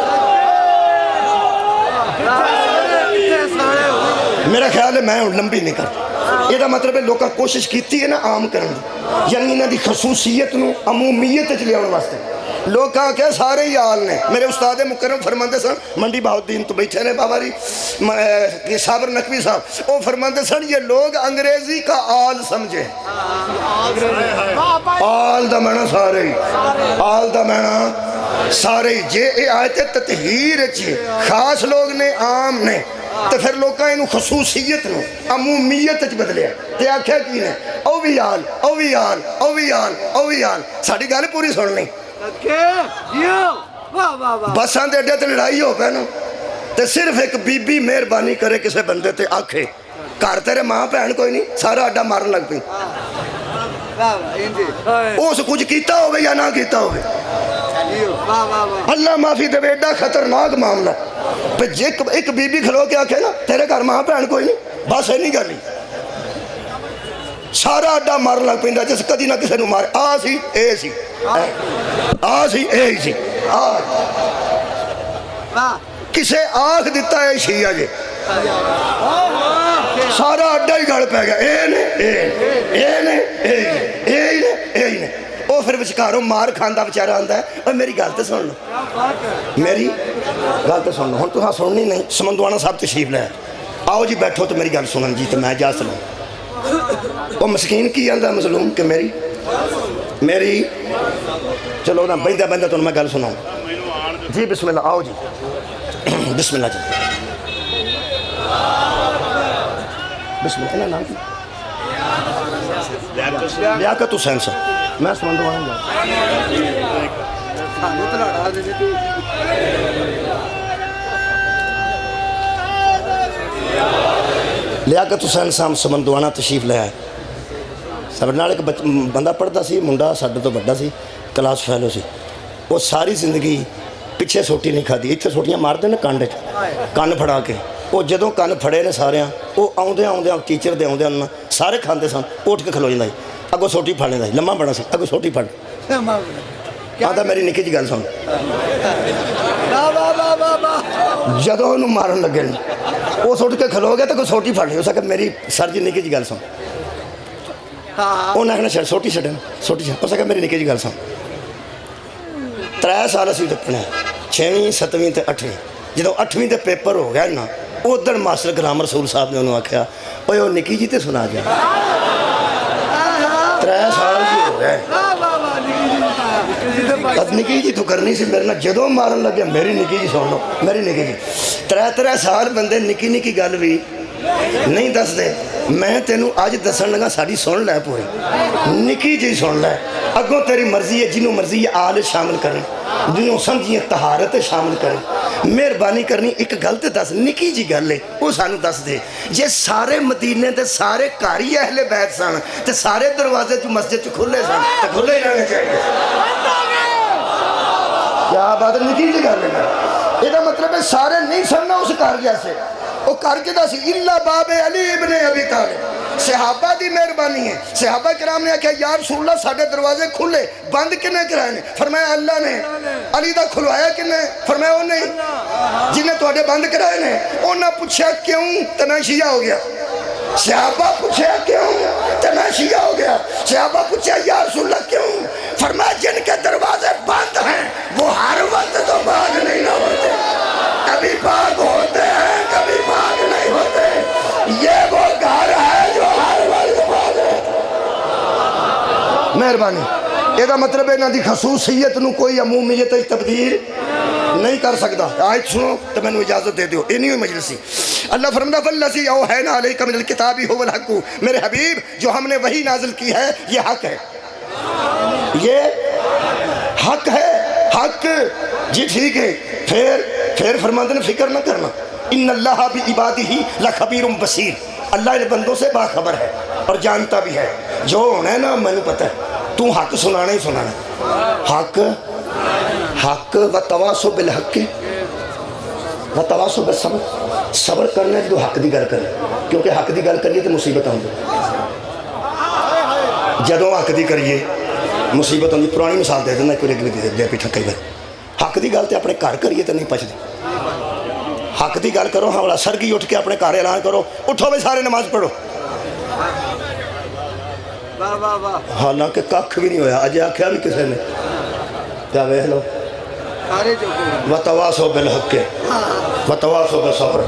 میرا خیال ہے میں لمبی نہیں کرتا یہ مطلب ہے لوگاں کوشش کیتی ہے نا عام کرنے یعنی انہاں دی خصوصیت نو عمومیت چ لیاون واسطے لوگ کہا کہ سارے ہی آل نے میرے استاد مکرم فرماندے سن منڈی بہاؤالدین تو بیٹھے نے بابا جی صابر نقوی صاحب وہ فرماندے سن یہ لوگ انگریزی کا آل سمجھے آل دا معنی سارے ہی آل دا معنی سارے ہی جے اے آیت تطہیر چی خاص لوگ نے عام نے تو پھر لوگاں انہوں خصوصیت نو عمومیت چ بدلیا تے آکھیا کی نے او بھی آل او بھی آل او بھی آل او بھی آل ساڑی گالے پوری سن لیں بساں دے اڈے تے لڑائی ہو پہنو تے صرف ایک بی بی مہربانی کرے کسے بندے تے آکھے کار تیرے ماں پہن کوئی نہیں سارا اڈا مارن لگ پئی اس کچھ کیتا ہوگا یا نہ کیتا ہوگا اللہ معافی دے ایڈا خطرناک معاملہ پہ ایک بی بی کھلو کے آکھے نا تیرے گھر ماں پہن کوئی نہیں بس ہے نہیں گالی سارا اڈا مارن لگ پیندا جس کدی نہ کسے نو مارے آ سی اے سی آ سی اے سی کسے آنکھ دیتا ہے شیعہ جے سارا اڈا ہی گھڑ پہ گیا اے نے اے نے اے نے اے نے او پھر بچکاروں مار کھاندہ بچارہ آندہ ہے اور میری گالتے سن لو میری گالتے سن لو ہن تو ہاں سننی نہیں سمندوانا صاحب تشریف لے آؤ جی بیٹھو تو میری گال سنن جی تو میں جا سلوں وہ مسکین کی آندہ مظلوم کہ میری چلو نا بندہ بندہ تو میں گل سناؤں جی بسم اللہ آؤ جی بسم اللہ جی بسم اللہ نام کی لیاقت حسین صاحب میں سمندو آنے گا لیاقت حسین صاحب سمندوانا تشریف لے آئے سب نال ایک بندہ پڑھتا سی منڈا ساڈے تو بڑا سی کلاس فیلو سی وہ ساری زندگی پیچھے سوٹی نہیں کھادی اتنے سوٹیاں مار دے نا کانڈ کن پھڑا کے وہ جدوں کن پھڑے نے سارے وہ آدھے ٹیچر دے آدھے سارے کھاندے سن اٹھ کے کھلو جاتا سی اگوں سوٹی پھڑ لینا لمبا بڑا سی اگوں سوٹی پھڑ آتا میری نکی جی گل سن جدوں انہوں مارن لگے وہ سٹ کے کھلو گیا تو کوئی سوٹی پھڑ لی اس کہ میری سر جی نکی جی گل سن انہیں آخنا سوٹی چھڈن سوٹی چھڈن اس کہ میری نکی جی گل سن 3 سال اسی ٹپنے 6ویں 7ویں تے 8ویں جدوں 8ویں تے پیپر ہو گیا نا ادھر ماسٹر غلام رسول صاحب نے انہوں آکھیا اوے وہ نکی جی تے سنا جا 3 سال جی ہو گئے اب نکی جی تو کرنی سی میرے نا جدوں مارن لگیا میری نکی جی سن لو میری نکی جی 3 سال بندے نکی نکی گل بھی نہیں دس دے میں تینوں آج دسن لگا ساری سن لے پوری نکی جی سن لے اگوں تیری مرضی ہے جنہوں مرضی ہے آل شامل کریں جنہوں سمجھیں طہارت شامل کریں مہربانی کرنی ایک گل تے دس نکی جی گل ہے وہ سانو دس دے جے سارے مدینے تے سارے کاری اہل بیت سن تے سارے دروازے جو مسجد چ کھلے سن تے کھلے ہی رہنے چاہیے کیا بات نکی جی گل ہے یہ مطلب ہے سارے نہیں سننا اس کار جیسے وہ کر کے دا سی اللہ باب علی ابن ابی طالب صحابہ دی مہربانی ہے صحابہ کرام نے کہا یا رسول اللہ ساڑھے دروازے کھلے بند کنے کرائے نے فرمایا اللہ نے علی دا کھلوایا کنے فرمایا وہ نہیں جنہیں تو اڈے بند کرائے نے انہاں پوچھا کیوں تو میں شیعہ ہو گیا صحابہ پوچھا کیوں تو میں شیعہ ہو گیا صحابہ پوچھا یا رسول اللہ کیوں فرمایا جن کے دروازے بند ہیں وہ ہر وقت تو باغ نہیں نہ ہوتے کبھی باغ ہوتے ہیں کبھی باغ نہیں ہوتے یہ وہ گھر ہے جو ہر وقت باغ ہے مہربانی یہ مطلب ہے نہ دی خصوصیت نو کوئی عمومیت تبدیل نہیں کر سکتا آیت سنو تو میں نے اجازت دے دیو یہ نہیں ہوئی مجلس سی اللہ فرماتا فالذی اوحینا علیک من الکتاب هو الحق میرے حبیب جو ہم نے وہی نازل کی ہے یہ حق ہے یہ حق ہے حق جی ٹھیک ہے پھر فرماتے ہیں فکر نہ کرنا ان اللہ بعبادہ لخبیر بصیر اللہ ان بندوں سے باخبر ہے اور جانتا بھی ہے جو ہونا ہے نا میں نے پتہ ہے تو حق سنانا ہی سنانا حق وتواصوا بالحق وتواصوا بالصبر صبر کرنا ہے جو حق دی گل کرے کیونکہ حق دی گل کریے تو مصیبت آؤں گی جدوں حق دی کریے مصیبت آؤں گی پرانی مثال دے دینا کوئی دے پیٹھا کئی بار حق دی گل تے اپنے گھر کریے تو نہیں پچھتی حق دی گل کرو ہاں والا سرگی اٹھ کے اپنے گھر اعلان کرو اٹھو بھائی سارے نماز پڑھو حالانکہ کھ بھی نہیں ہویا اجے آکھیا بھی کسے نے کیا ویکھ لو وتواصوا بالحق وتواصوا بالصبر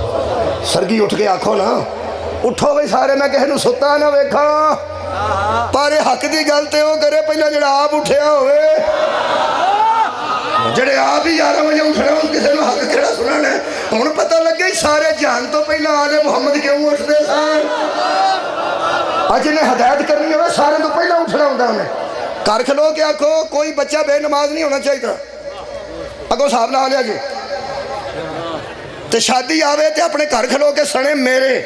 سرگی اٹھ کے آکھو نا اٹھو بھائی سارے میں کہے نو ستا نہ ویکھاں پر حق دی گل تے او کرے پہلا جڑا آپ اٹھیا ہوئے جڑے آپ ہی 11 بجے اٹھنا ہوں کسی نے حق کہڑا سنانا ہے ہوں پتہ لگے سارے جان تو پہلا آل محمد کیوں اٹھتے سن اج نے ہدایت کرنی ہوئے سارے تو پہلا اٹھنا ہوں انہیں گھر کھلو کے آکھو کوئی بچہ بے نماز نہیں ہونا چاہیے اگو صاحب لا لیا جی تے شادی آوے تے اپنے گھر کھلو کے سنے میرے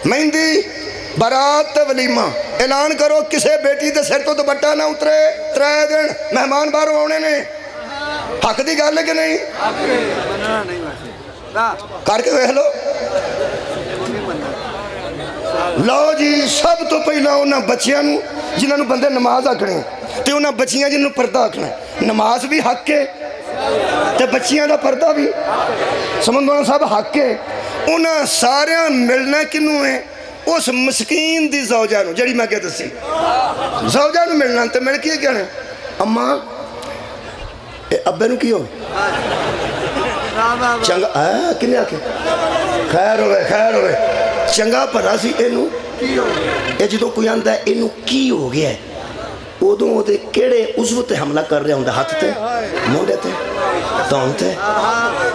مہندی برات تے ولیمہ اعلان کرو کسے بیٹی دے سر تو دوپٹہ نہ اترے 3 دن مہمان باہروں آنے نے حق دی گل ہے کہ نہیں کر کے ویکھ لو لو جی سب تو پہلا انہاں بچیاں نو جنہاں نو بندے نماز آکھنے تے انہاں بچیاں جنہاں نو پردہ آکھنا نماز بھی حق ہے تے بچیاں دا پردہ بھی سمندوان صاحب حق ہے انہاں سارے ملنا کنوں ہے اس مسکین دی زوجہ نو جڑی میں کہ دسی زوجہ نو ملنا تے مل کے کیا ہے اماں ابے نو کی ہو چنگا کنے آکے خیر ہوئے چنگا پڑا سی اینو اے جدو کوئی آندہ ہے اینو کی ہو گیا ہے ادوں وہ کیڑے عضو تے حملہ کر رہے ہوں ہاتھ تے موڈے تے دان تے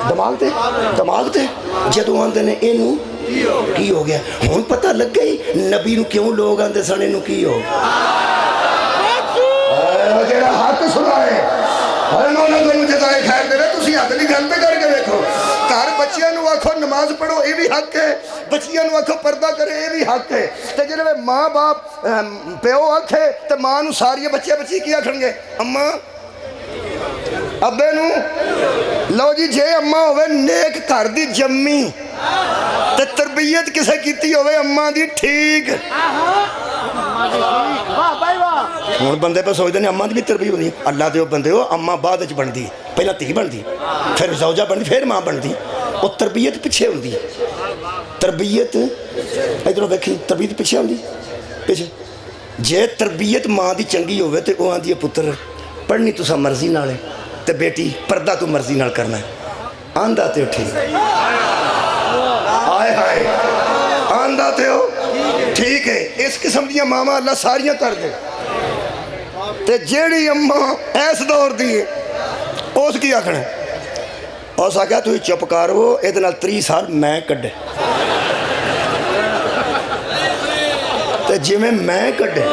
دماغ تے جدو آندے نے اینو کی ہو گیا ہون پتہ لگ گئی نبی نو کیوں لوگ آندے سن اینو کی ہو جیڑا حق سنائے جزائے خیر دے تسی حق دی گل تے کر کے دیکھو گھر بچیاں نو آکھو نماز پڑھو یہ بھی حق ہے بچیاں نو آکھو پردہ کرے یہ بھی حق ہے تے جڑے ماں باپ پیو آکھے تے ماں نو ساری بچی کی آکھن گے اماں ابے نو لو جی جے اماں ہوئے نیک گھر دی جمی تے تربیت کسے کیتی ہوئے اماں دی ٹھیک ہوں بندے پہ سوچتے ہیں اماں دی بھی تربیت ہوتی ہے اللہ دے بندے ہو اماں بعد بن دی پہلا تھی بن دی پھر زوجہ بن دی پھر ماں بن دی وہ تربیت پیچھے ہوتی ہے تربیت ادھر ویکھی تربیت پیچھے ہوتی پیچھے جے تربیت ماں دی چنگی ہوئے تو وہ آندھی ہے پتر پڑھنی تسا مرضی نالے تے بیٹی پردہ تو مرضی نال کرنا ہے آندھا تے اٹھی آئے ہائے آندھا تے ہو ٹھیک ہے اس قسم دیا ماما اللہ ساریاں کر دے تے جیڑی اماں ایس دور دیئے اس کی آکھنا ہے اس آکھا تو ہی چپ کارو ادھنال 3 سال میں کڈے تے جی میں کڈے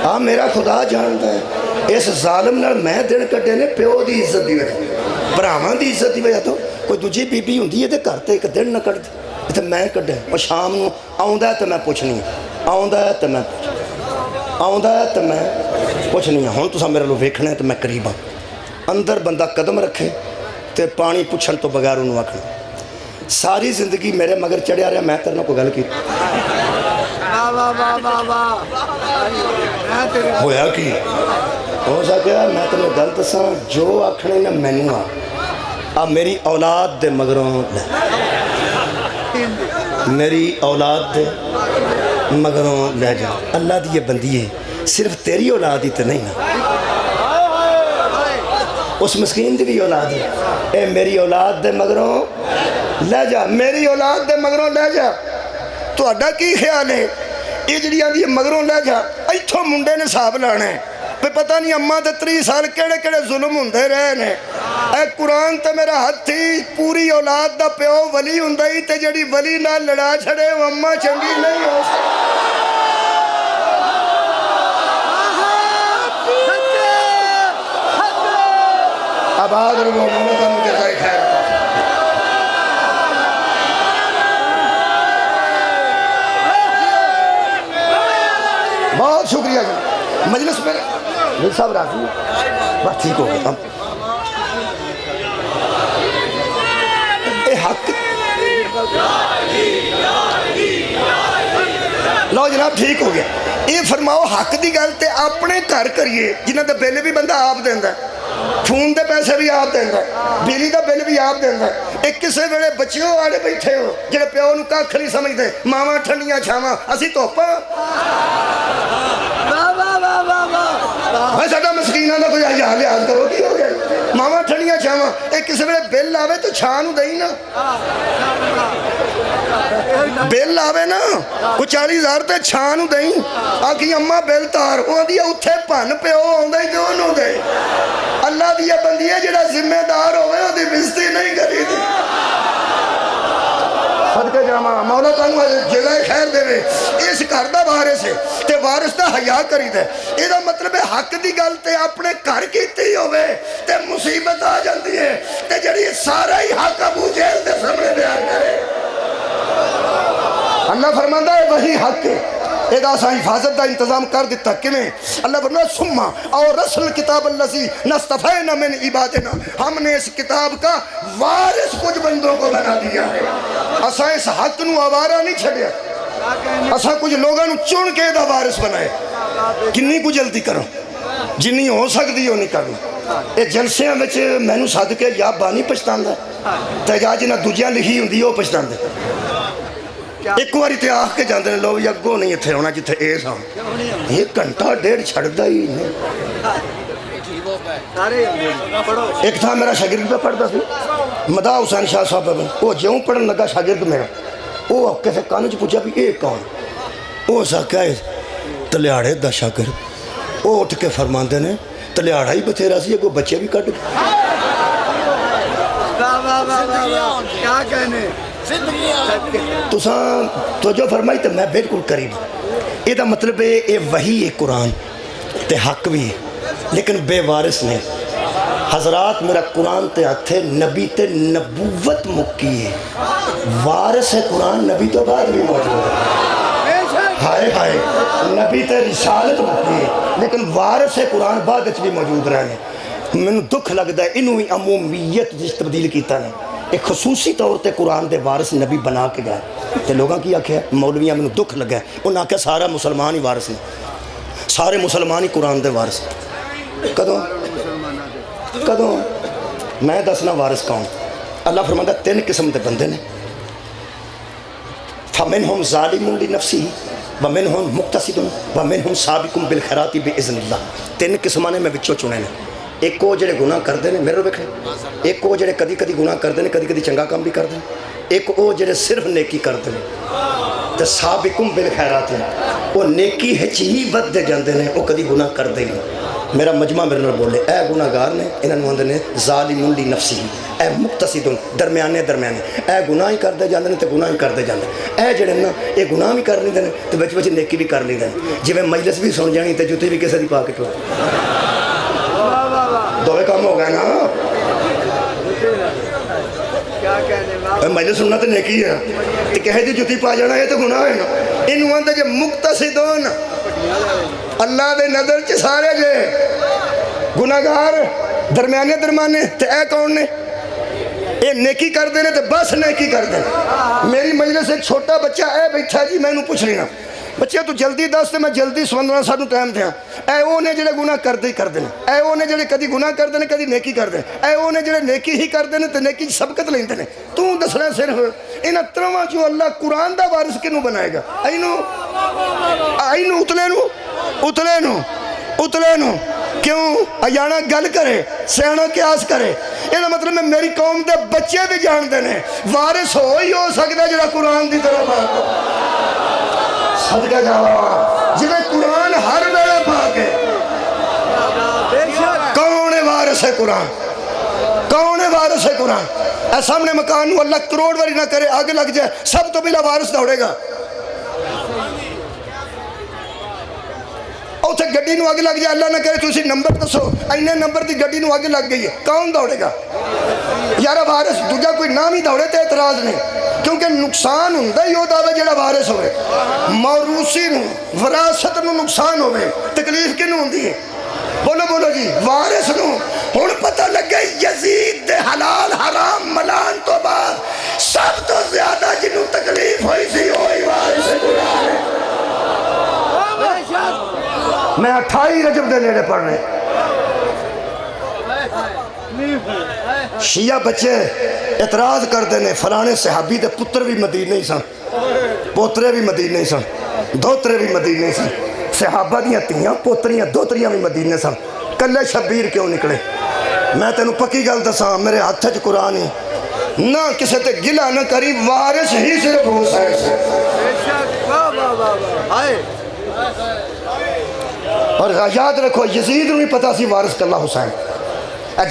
ہاں میرا خدا جانتا ہے اس ظالم نال میں دن کڈے نے پیو دی عزت دی وجہ براہمان دی عزت دی وجہ تو کوئی دوجی بی بی ہوندی ہے تے کرتے ایک دن نہ کڈ دے تے میں کڈے اور شام نو آؤندا ہے تے میں پوچھنی آؤندا ہے تے میں پوچھنی ہوں تسا میرے لو ویکھنا ہے تے میں قریب ہاں اندر بندہ قدم رکھے تے پانی پوچھن تو بغیر انہوں آکھنا ساری زندگی میرے مگر چڑھیا رہا میں تیرے کو گل کی ہویا کی ہو سکیا میں تیرے گل دساں جو آکھنے نے مینوں آ میری اولاد دے مگروں میری اولاد دے مگروں لے جا اللہ دی یہ بندی ہے صرف تیری اولاد ہی تو نہیں نا اس مسکین دی بھی اولاد ہے اے میری اولاد دے مگروں لے جا میری اولاد دے مگروں لے جا تو اڈا کی خیال ہے یہ جڑی آدھی مگروں لے جا ایتھوں منڈے نے صاحب لانا ہے پہ پتہ نہیں اماں تے 30 سال کیڑے کیڑے ظلم ہوندے رہے نے اے قرآن تے میرا ہتھی پوری اولاد دا پیو ولی ہوندا ہی تے جڑی ولی نال لڑا چھڑے وہ اماں چنگی نہیں ہو سکتی آباد رہو محمد ہم کے ذائق خیر بہت شکریہ جی مجلس میں میرے صاحب راضی بس ٹھیک ہو گیا اے حق لو جناب ٹھیک ہو گیا یہ فرماؤ حق دی گل تے اپنے گھر کریے جنہاں دا بل بھی بندہ آپ دیندا ہے فون دے پیسے بھی آپ دیندا ہے بجلی دا بل بھی آپ دیندا ہے ایک کسے ویلے بچیوں والے بیٹھے ہو جڑے پیو نوں ککھ نہیں سمجھدے ماواں ٹھنڈیاں چھاواں اسی توپاں ساڈا مسکیناں دا کوئی حال لحاظ کرو کی ہو گیا ماواں ٹھنڈیاں چھاواں ایک کسے ویلے بل آوے تو چھاں نوں دئی نا بل آوے نا کوئی 40,000 تے چھاں نوں دئی آکھی اماں بل تار وہ آندی اوتھے پن پیو آوندا ہی تے اونوں دے اللہ دی بندی ہے جڑا ذمہ دار ہوئے وہ دی بزتی نہیں کری دی صدقے جامع مولا تانوں جگہ خیر دے اس گھر دا وارث ہے تے وارث دا حیا کری دے یہ دا مطلب ہے حق دی گل تے اپنے گھر کیتی ہوئے تے مصیبت آ جاندی ہے تے جڑی سارا ہی حق ابو جہل دے سامنے بیان کرے اللہ فرماندا ہے وہی حق ہے ایدہ سا حفاظت دا انتظام کر دیتا کمیں اللہ فرمایا سمّا اور رسل کتاب اللذی نستفینا من عبادنا ہم نے اس کتاب کا وارث کچھ بندوں کو بنا دیا ہے اساں اس حق نو آوارہ نہیں چھڑیا اساں کچھ لوگاں نو چن کے دا وارث بنائے کنی کو جلدی کرو جنی ہو سکتی ہو نہیں کرو اے جلسیاں وچ میں نو صادقے یا بانی پچھتاندہ تے جا جنہ دوجیاں لکھی ہوں دی ہو پچھتاندہ ایک واری تے آخ کے جاندے نے لوگ یگو نہیں اتھے ہونا جتھے ایس ہاں ایک گھنٹہ ڈیڑھ چھڑ دا ہی نہیں ایک تھا میرا شاگرد پہ پڑھتا سی مدہ حسین شاہ صاحب پہ وہ جیوں پڑھن لگا شاگرد میرا وہ کیسے کانچ پوچھا بھی ایک کون وہ سا کیا ہے تلیاڑے دا شاگرد وہ اٹھ کے فرماندے نے تلیاڑا ہی بتھیرا سی کو بچے بھی کٹ کیا کہنے تو جو فرمائی تو میں بالکل قریب یہ دا مطلب ہے یہ وحی ہے قرآن تے حق بھی ہے لیکن بے وارث نے حضرات میرا قرآن تے ہتھے نبی تے نبوت مکی ہے وارث ہے قرآن نبی تو بعد بھی موجود ہے ہائے ہائے نبی تے رسالت مکی ہے لیکن وارث ہے قرآن بعد بھی موجود رہنے میں نے دکھ لگتا ہے انہوں ہی عمومیت جس تبدیل کیتا نے ایک خصوصی طور تے قرآن دے وارث نبی بنا کے گئے تے لوگاں کی آکھے مولویاں میں دکھ لگا انہاں آکھے سارا مسلمان ہی وارث نے سارے مسلمان ہی قرآن دے وارث کدوں میں دسنا وارث کون اللہ فرماتا 3 قسم دے بندے نے فَمِنْهُمْ ظَالِمٌ لِنَفْسِهِ وَمِنْهُمْ مُقْتَصِدٌ وَمِنْهُمْ سَابِقٌ بِالْخَيْرَاتِ بِإِذْنِ اللَّهِ 3 قسماں نے میں وچوں چنے نے ایک وہ جڑے گناہ کر دے نے میرے ویکھے ایک وہ جڑے کدی کدی گناہ کر دے نے کدی کدی چنگا کام بھی کر دے ایک وہ جڑے صرف نیکی کر دے تے سابقم بالخیرات وہ نیکی ہچ ہی ود دے جاندے نے وہ کدی گناہ کر دے نہیں میرا مجمع میرے نال بولے اے گناہ گار نے انہاں نوں آندے نے ظالم لنفسہ اے مقتصد درمیانے اے گناہ ہی کر دے جاندے نے تے گناہ ہی کر دے جاندے اے جڑے نا اے گناہ بھی کر لیندے نے تے وچ وچ نیکی بھی کر لیندے جویں مجلس بھی سن جانی تے جوتی بھی کسے دی پا کے ٹو دوے کام ہو گئے نا مجھے سننا تو نیکی ہے تو کہے دی جتی پا جانا یہ تو گناہ ہے نا انہوں آندھے جے مقتصدون اللہ دے نظر چے سارے جے گناہگار درمیانے تے اے کون نے اے نیکی کر دینے تے بس نیکی کر دینے میری مجلس ایک چھوٹا بچہ اے بیٹھا جی میں انہوں پوچھ لینا بچے تو جلدی دس تے میں جلدی سوندنا سانو ٹائم تھیا اے وہ نے جڑے گناہ کر دے کر دینے اے وہ نے جڑے کدی گناہ کر دینے کدی نیکی کر دینے اے وہ نے جڑے نیکی ہی کر دینے تے نیکی سبقت لیں دینے تو دسنا صرف انہاں ترواں جو اللہ قرآن دا وارث کنوں بنائے گا اینو اتلے نو کیوں ایانا گل کرے سیانا قیاس کرے یہ مطلب میں میری قوم دے بچے بھی جان دینے وارث ہی ہو سکتا جڑا قرآن دی طرف آگا صدقہ جاوا جنہیں قرآن ہر ویلے پا کے وارث ہے قرآن؟ کون ہے وارث ہے قرآن؟ اے سامنے مکان نو اللہ کروڑ واری نہ کرے آگ لگ جائے سب تو بلا وارث دوڑے گا. اوتھے گڈی نو آگ لگ جائے اللہ نہ کرے تسی نمبر دسو اینے نمبر دی گڈی نو آگ لگ گئی ہے کون دوڑے گا؟ یارا وارث دوجا کوئی نام ہی دوڑے تے اعتراض نہیں کیونکہ نقصان ہوندا ہی ہوتا ہے جڑا وارث ہوئے. موروثی نو وراثت نو نقصان ہوئے تکلیف کینوں ہوندی ہے؟ بولو بولو جی وارث نو. ہن پتہ لگے یزید دے حلال حرام ملان تو بعد سب تو زیادہ جنوں تکلیف ہوئی سی ہوئی وارث قرآن ہے. میں 28 رجب دے نیڑے پڑھ رہے شیعہ بچے اعتراض کر دینے فلانے صحابی دے پتر بھی مدینے ہی سن پوترے بھی مدینے ہی سن دوترے بھی مدینے ہی سن صحابہ دیاں تیاں پوتریاں دوتریاں بھی مدینے سن کلے شبیر کیوں نکلے؟ میں تینوں پکی گل دساں میرے ہاتھ چ قرآن ہی نہ کسے تے گلہ نہ کری وارث ہی صرف ہو سکے. اور یاد رکھو یزید نہیں پتا سی وارث کلہ حسین.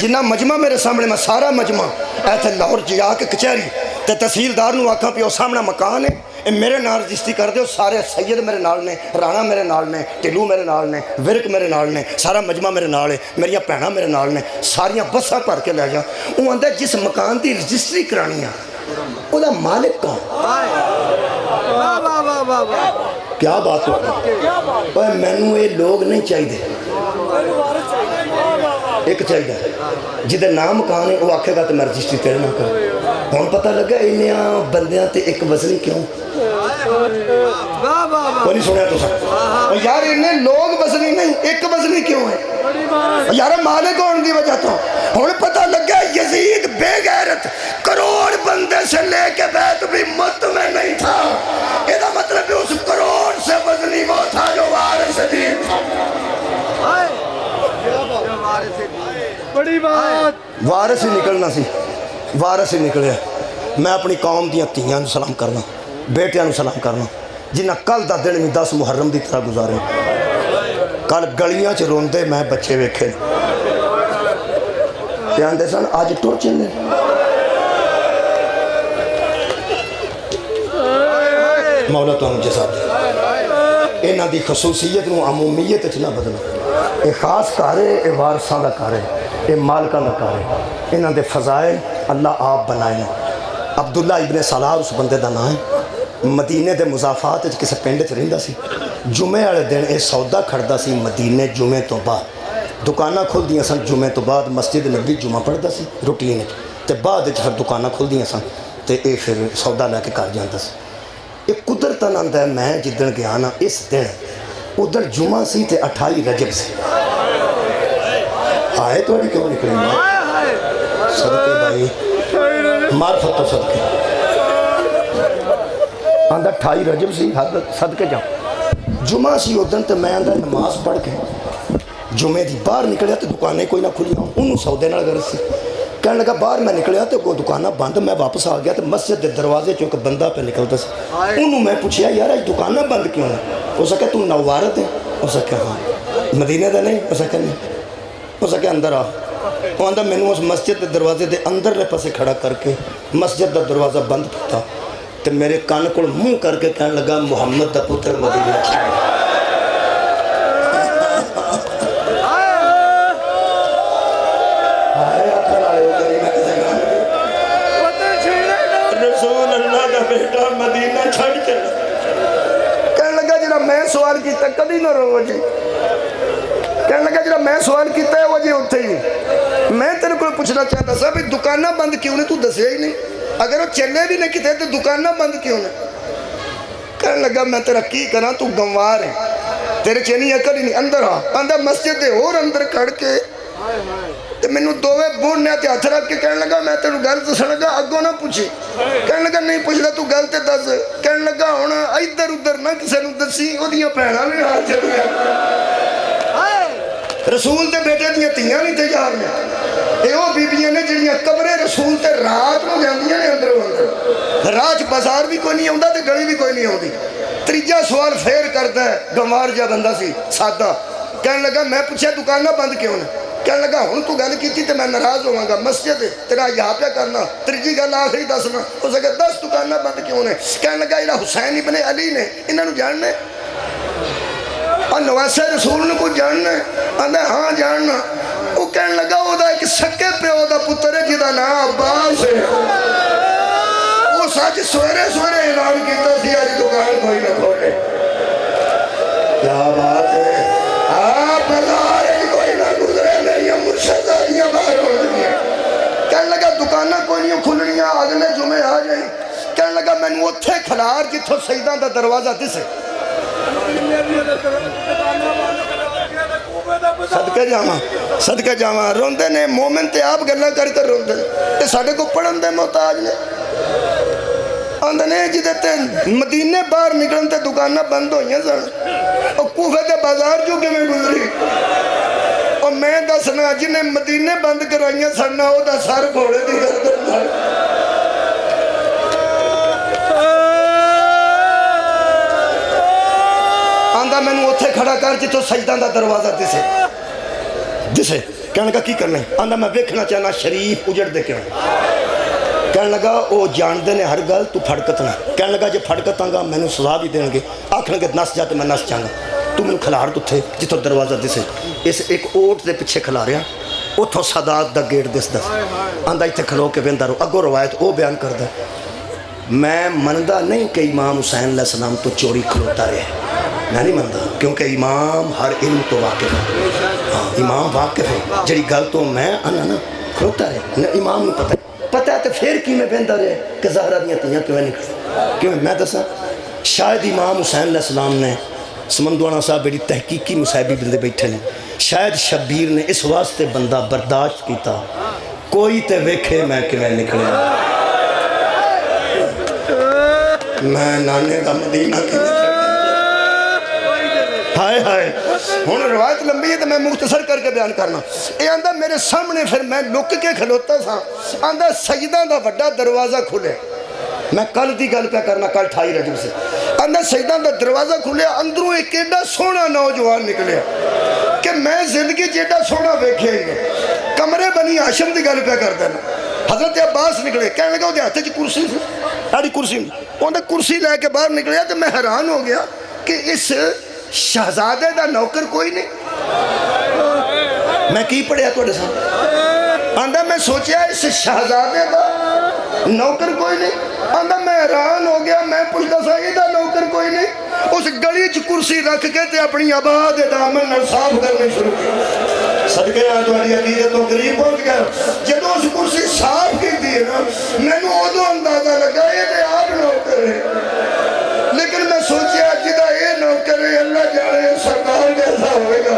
جنہ مجمع میرے سامنے میں سارا مجمع ایتھے لاہور جا کے کچہری تے تحصیلدار نو آکھاں پیو سامنا مکان ہے اے میرے نال رجسٹری کر دیو. سارے سید میرے نال نے رانا میرے نال نے ٹلو میرے نال نے ورک میرے نال نے سارا مجمع میرے نال ہے میری بھیناں میرے نال نے ساریاں بساں بھر کے لے جا. وہ آندا جس مکان دی رجسٹری کرانی ہے او دا مالک کون؟ کیا بات ہو مینوں یہ لوگ نہیں چاہیے ایک چاہیے جدے نام مکان ہے وہ آکھے گا تو میں رجسٹری تیرے نہ کر. ہوں پتہ لگا انہاں بندیاں تے ایک وزنی کیوں کوئی نہیں سنیا تو سب یار انہیں لوگ وزنی نہیں ایک وزنی کیوں ہے یار مالک ہون دی وجہ تو. ہوں پتہ لگا یزید بے غیرت کروڑ بندے سے لے کے بیت بھی مطمئن نہیں تھا. یہ مطلب اس کروڑ سے وزنی وہ تھا جو وارث بھی تھا. بڑی بات وارث ہی نکلنا سی وارث ہی نکلے. میں اپنی قوم دیاں تیاں نو سلام کرنا بیٹیاں نو سلام کرنا جنہ کل دا دن میں 10 محرم دی طرح گزارے. کل گلیاں چ روندے میں بچے ویکھے تے آندے سن اج ٹر چلے. مولا تو مجھے ساتھ انہاں دی خصوصیت نو عمومیت وچ نہ بدلو. اے خاص کار ہے اے وارثاں دا کار ہے اے مالکاں دا کار ہے. انہاں دے فضائل اللہ آپ بنائے. عبداللہ ابن سلام اس بندے دا نام ہے. مدینے دے مضافات وچ کسے پنڈ وچ رہندا سی. جمعے والے دن اے سودا کھڑدا سی مدینے جمعے تو بعد دکاناں کھلدیاں سن. جمعے تو بعد مسجد نبوی جمعہ پڑھدا سی روٹین تے بعد وچ پھر دکاناں کھلدیاں سن تے اے پھر سودا لے کے گھر جاندا سی. ایک قدرتاً آندا ہے میں جدن گیا نا اس دن ادھر جمعہ سی تے 28 رجب سی. آئے تو اڑی کیوں نکلی صدقے بھائی معرفت تو صدقے آندہ 28 رجب سی صدقے جاؤں جمعہ سی ادھر تے میں آندہ نماز پڑھ کے جمعے دی باہر نکلیا تے دکانے کوئی نہ کھلی ہوں انہوں سودے نہ غرض سی. کہنے لگا باہر میں نکلیا تو کوئی دکانہ بند. میں واپس آ گیا تو مسجد دے دروازے چونکہ بندہ پہ نکلتا سی. انہوں میں پوچھیا یار آج دکانہ بند کیوں ہے؟ ہو سکے تو نوارت ہے؟ ہو سکے ہاں. مدینے دا نہیں؟ ہو سکے نہیں. ہو سکے اندر آ. وہ اندر میں نے اس مسجد دے دروازے دے اندر لے پاسے کھڑا کر کے مسجد دا دروازہ بند کیتا تو میرے کان کو منہ کر کے کہنے لگا محمد دا پتر مدینہ چھوڑ. میں سوال کیتا کبھی نہ رو جی. کہنے لگا جڑا میں سوال کیتا ہے وہ جی اتھے ہی. میں تیرے کو پوچھنا چاہتا سا بھی دکانہ بند کیوں نے تو دسیا ہی نہیں. اگر وہ چلے بھی نہیں کیتے تو دکانہ بند کیوں نے. کہنے لگا میں تیرا کی کرا تو گنوار ہے تیرے چینی عقل ہی نہیں. اندر آ آندہ مسجد دے اور اندر کھڑ کے تے میں نے دووے بوننے تے ہاتھ رکھ کے کہنے لگا میں تیرے گل دسن لگا اگوں نہ پوچھی. کہنے لگا نہیں پوچھدا تو گل تے دس. کہنے لگا ہن ادھر ادھر نہ کسے نوں دسی اودیاں بھیناں بھی ہاتھ چڑھیاں رسول دے بیٹے دیاں تیاں نہیں تیار نے. اے او بیبیاں نے جڑیاں قبر رسول تے رات نوں جاندیاں نے اندروں اندر. راج بازار بھی کوئی نہیں آوندا تے گلی بھی کوئی نہیں آوندی. تیجا سوال پھر کردا ہے گنوار جا بندہ سی سادہ. کہنے لگا میں پوچھیا دکاناں بند کیوں نے. کہنے لگا ہوں تو گل کی تو میں ناراض ہوا گا، مسجد تیرا یہاں پہ کرنا، تیجی گل آخری دسنا، اس نے کہا 10 دکانیں بند کیوں نے؟ کہنے لگا یہ حسین ابن علی نے انہوں جاننے اور نواسے رسول نے کو جاننا ہے؟ آدھا ہاں جاننا۔ وہ کہنے لگا وہ دا ایک سکے پیو دا پتر ہے جدا نام عباس ہے، وہ سچ سویرے سویرے اعلان کیتا سی آج دکان کوئی نہ کھولے۔ کیا بات ہے، آپ بازار کوئی نہ گزرے میری مرشد آئیاں باہر ہو دنیا۔ کہنے لگا دکانہ کوئی نہیں کھلنیاں اگلے جمعے آ جائیں۔ کہنے لگا میں نے اتھے کھلار جتھوں سیدان دا دروازہ دسے، صدقہ جاواں روندے نے مومن تے آپ گلہ کر کر روندے تے ساڑھے کو پڑھن دے محتاج نے آندھے نے جدے تے مدینے باہر نکلن تے دکانہ بند ہوئیں سن اور کوفے تے بازار جو کہ میں گزری اور میں دسنا جنہیں مدینے بند کرائیں سننا ہو دا سار گھوڑے دی گردن تھا۔ آندھا میں نے اتھے کھڑا کر جتو سجدان دا دروازہ دسے کہنے لگا کی کرنے؟ آندھا میں ویکھنا چاہنا شریف اجڑ دے کیوں؟ کہنے لگا وہ جان دے نے ہر گل تو پھڑکتنا۔ کہنے لگا جے پھڑکتاں گا میں نے سزا بھی دیں گے، آکھنے کے نس جاتے میں نس چاہاں گا، تو میں نے کھلار تو تھے جتو دروازہ دسے اس ایک اوٹ دے پچھے کھلا رہا اتھو صدات دا گیٹ دس آندھا اتھے کھلو کے ویندہ رو اگو روایت او بیان کردہ میں مندہ نہیں کہ امام حسین علیہ السلام تو چوری کھلوتا رہے، میں نہیں مندہ کیونکہ امام ہر علم تو واقف ہے، امام واقف ہے جڑی گل تو میں آنا نا کھلوتا رہے، امام نے پتہ ہے تو پھر کی میں بہندہ رہے کہ زہرہ دیاں تیاں کیوں نکلے کیوں میں دسا شاید امام حسین علیہ السلام نے سمندوانا صاحب بڑی تحقیقی مصاحبی بندے بیٹھے نے، شاید شبیر نے اس واسطے بندہ برداشت کیتا کوئی تے ویکھے میں کہ میں نکلے میں نانے دا مدینہ کی ہائے ہائے ہون روایت لمبی ہے تو میں مختصر کر کے بیان کرنا۔ اے آندھا میرے سامنے پھر میں لک کے کھلوتا تھا، آندھا سجدان دا وڈا دروازہ کھلے، میں کل دی گل پہ کرنا کل 28 رجب سے، آندھا سجدان دا دروازہ کھلے اندروں ایک ایڈا سونا نوجوان نکلے کہ میں زندگی جیڈا سونا بیکھے گے کمرے بنی ہاشم دی گل پہ کر دینا۔ حضرت عباس نکلے کہنے لگا وہ دے ہاتھے چ کرسی تھی ساری کرسی انہیں کرسی لے کے باہر نکلیا تو میں حیران ہو گیا کہ اس شہزادے دا نوکر کوئی نہیں، میں کی پڑھیا توڑے سامنے آندھا میں سوچیا اس شہزادے دا نوکر کوئی نہیں، آندھا میں حیران ہو گیا میں پوچھتا سائی دا نوکر کوئی نہیں، اس گلی چ کرسی رکھ کے تے اپنی آباد دامن نال صاف کرنے شروع کی صدقے آج والی عقیدت تو قریب پہنچ گیا جدو اس کرسی صاف کی دی نا میں نے ادو اندازہ لگا یہ تے آپ نوکر ہے، لیکن میں سوچیا جدا یہ نوکر ہے اللہ جانے سرکار کیسا ہوئے گا۔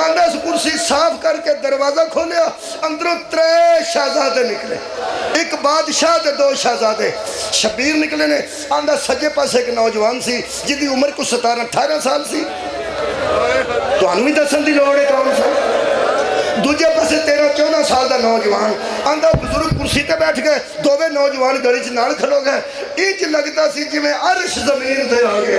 آندھا اس کرسی صاف کر کے دروازہ کھولیا اندروں 3 شہزادے نکلے، ایک بادشاہ دے 2 شہزادے، شبیر نکلے نے آندھا سجے پاس ایک نوجوان سی جدی عمر کو 17-18 سال سی تو انوی دسن دی لوڑ ہے کون سا، دوجہ پاسے 13-14 سال دا نوجوان آندھا بزرگ کرسی تے بیٹھ گئے، دووے نوجوان گڑی چ نال کھلو گئے، ایچ لگتا سی جی میں عرش زمین تے آگئے۔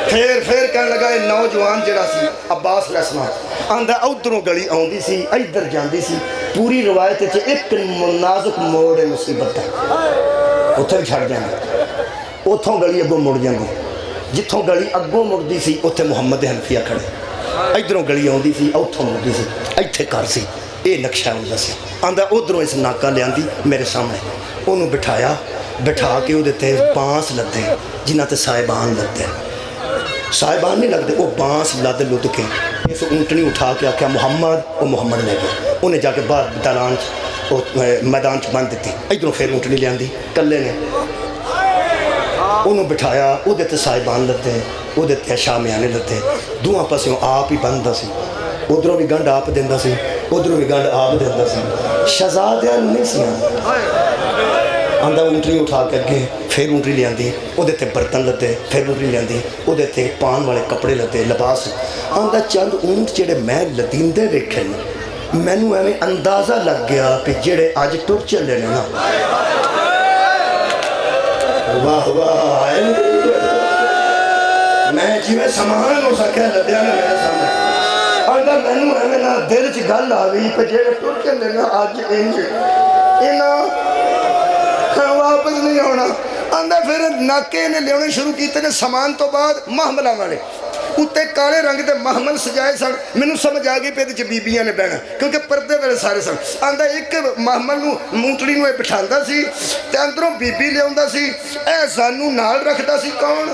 پھر کہنے لگا یہ نوجوان جڑا سی عباس علیہ السلام آندھا ادھروں گلی آؤندی سی ادھر جاندی سی، پوری روایت چ ایک نازک موڑ مصیبت ہے اتھے بھی چھڑ جانا، اتھوں گلی اگوں مڑ جاندی، جتھوں گلی اگوں مڑدی سی اتھے محمد حنفیہ کھڑے، ادھروں گلی آؤندی سی اتھوں مڑدی سی ایتھے کر سی، اے نقشہ ہوندا سی، آندھا ادھروں اس ناکا لیاندی میرے سامنے انہوں بٹھایا، بٹھا کے وہ دیتے بانس لدے جنہ تے صاحبان لدے، صاحبان نہیں لگتے وہ بانس لد لد کے اس اونٹنی اٹھا کے آکھیا محمد وہ محمد لے گئے، انہیں جا کے باہر دالان میدان چ بند دیتی، ادھروں پھر اونٹنی لیاندی کلے نے انہوں بٹھایا وہ دیتے صاحبان لدے وہ دیتے شامیانے لدے، دوہاں پاسوں آپ ہی بندہ سی، ادھروں بھی گنڈ آپ دیندہ سی ادھروں بھی گنڈ آپ دیندہ سی، شہزادیاں نہیں سی آندھا اونٹری اٹھا کے اگے پھر اونٹری لے آندی وہ دیتے برتن لتے پھر اونٹری لے آندی وہ دیتے پان والے کپڑے لتے لباس آندھا چند اونٹ جڑے میں لدیندے ویکھے میں نو ایویں اندازہ لگ گیا کہ جڑے آج ٹر چلے نا واہ واہ میں جی میں سامان ہو سکیا لدیا نا میرے سامنے آندا مینوں ایویں نہ دل چ گل آ گئی کہ جے ٹر کے لینا اج انج انہاں واپس نہیں ہونا. آندا پھر ناکے نے لیانے شروع کیتے نے سامان تو بعد محملاں والے اتنے کالے رنگ دے محمل سجائے سن. مینوں سمجھ آ گئی پہ یہ بیبیاں نے بہنا کیونکہ پردے والے سارے سن. آندا ایک محمل نو مونٹڑی نو بٹھاندا سی تے اندروں بیبی لیاوندا سی. اے سانوں نال رکھدا سی کون؟